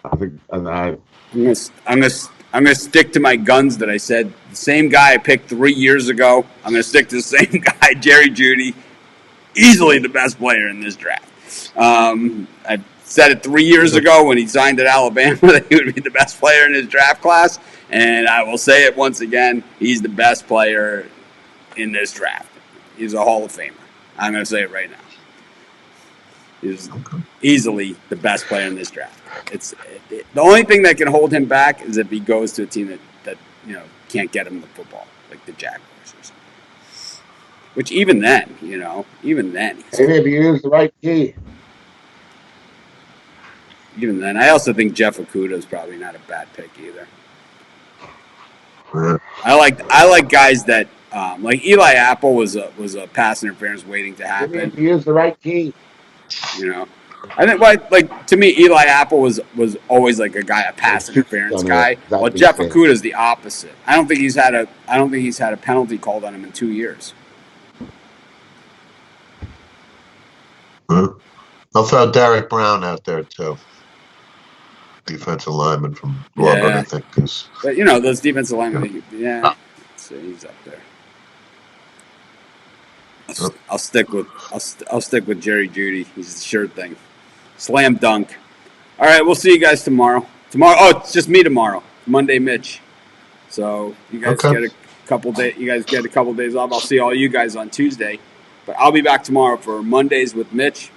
I think I'm gonna stick to my guns that I said. The same guy I picked 3 years ago. I'm gonna stick to the same guy, Jerry Jeudy. Easily the best player in this draft. I said it 3 years ago when he signed at Alabama that he would be the best player in his draft class, and I will say it once again. He's the best player in this draft. He's a Hall of Famer. I'm gonna say it right now. He's easily the best player in this draft. The only thing that can hold him back is if he goes to a team that can't get him the football, like the Jaguars or something. Which even then, and if you use the right key. even then, I also think Jeff Okudah is probably not a bad pick either. Yeah. I like guys that like Eli Apple was a pass interference waiting to happen. If you use the right key. I think like to me, Eli Apple was always like a pass interference guy. Exactly. Well, Jeff Okudah is the opposite. I don't think he's had a penalty called on him in 2 years. I'll throw Derek Brown out there too. Defensive lineman from Auburn, I think. But those defensive linemen, so he's up there. I'll stick with Jerry Jeudy. He's the sure thing. Slam dunk. All right, we'll see you guys tomorrow. It's just me tomorrow. Monday, Mitch. So you guys get a couple days. You guys get a couple days off. I'll see all you guys on Tuesday, but I'll be back tomorrow for Mondays with Mitch.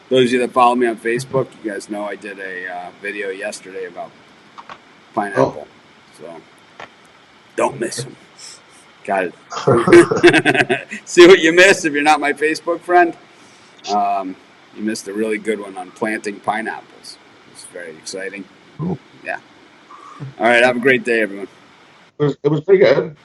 Those of you that follow me on Facebook, you guys know I did a video yesterday about pineapple. So don't miss them. Got it. See what you missed if you're not my Facebook friend? You missed a really good one on planting pineapples. It's very exciting. Cool. Yeah. All right. Have a great day, everyone. It was pretty good.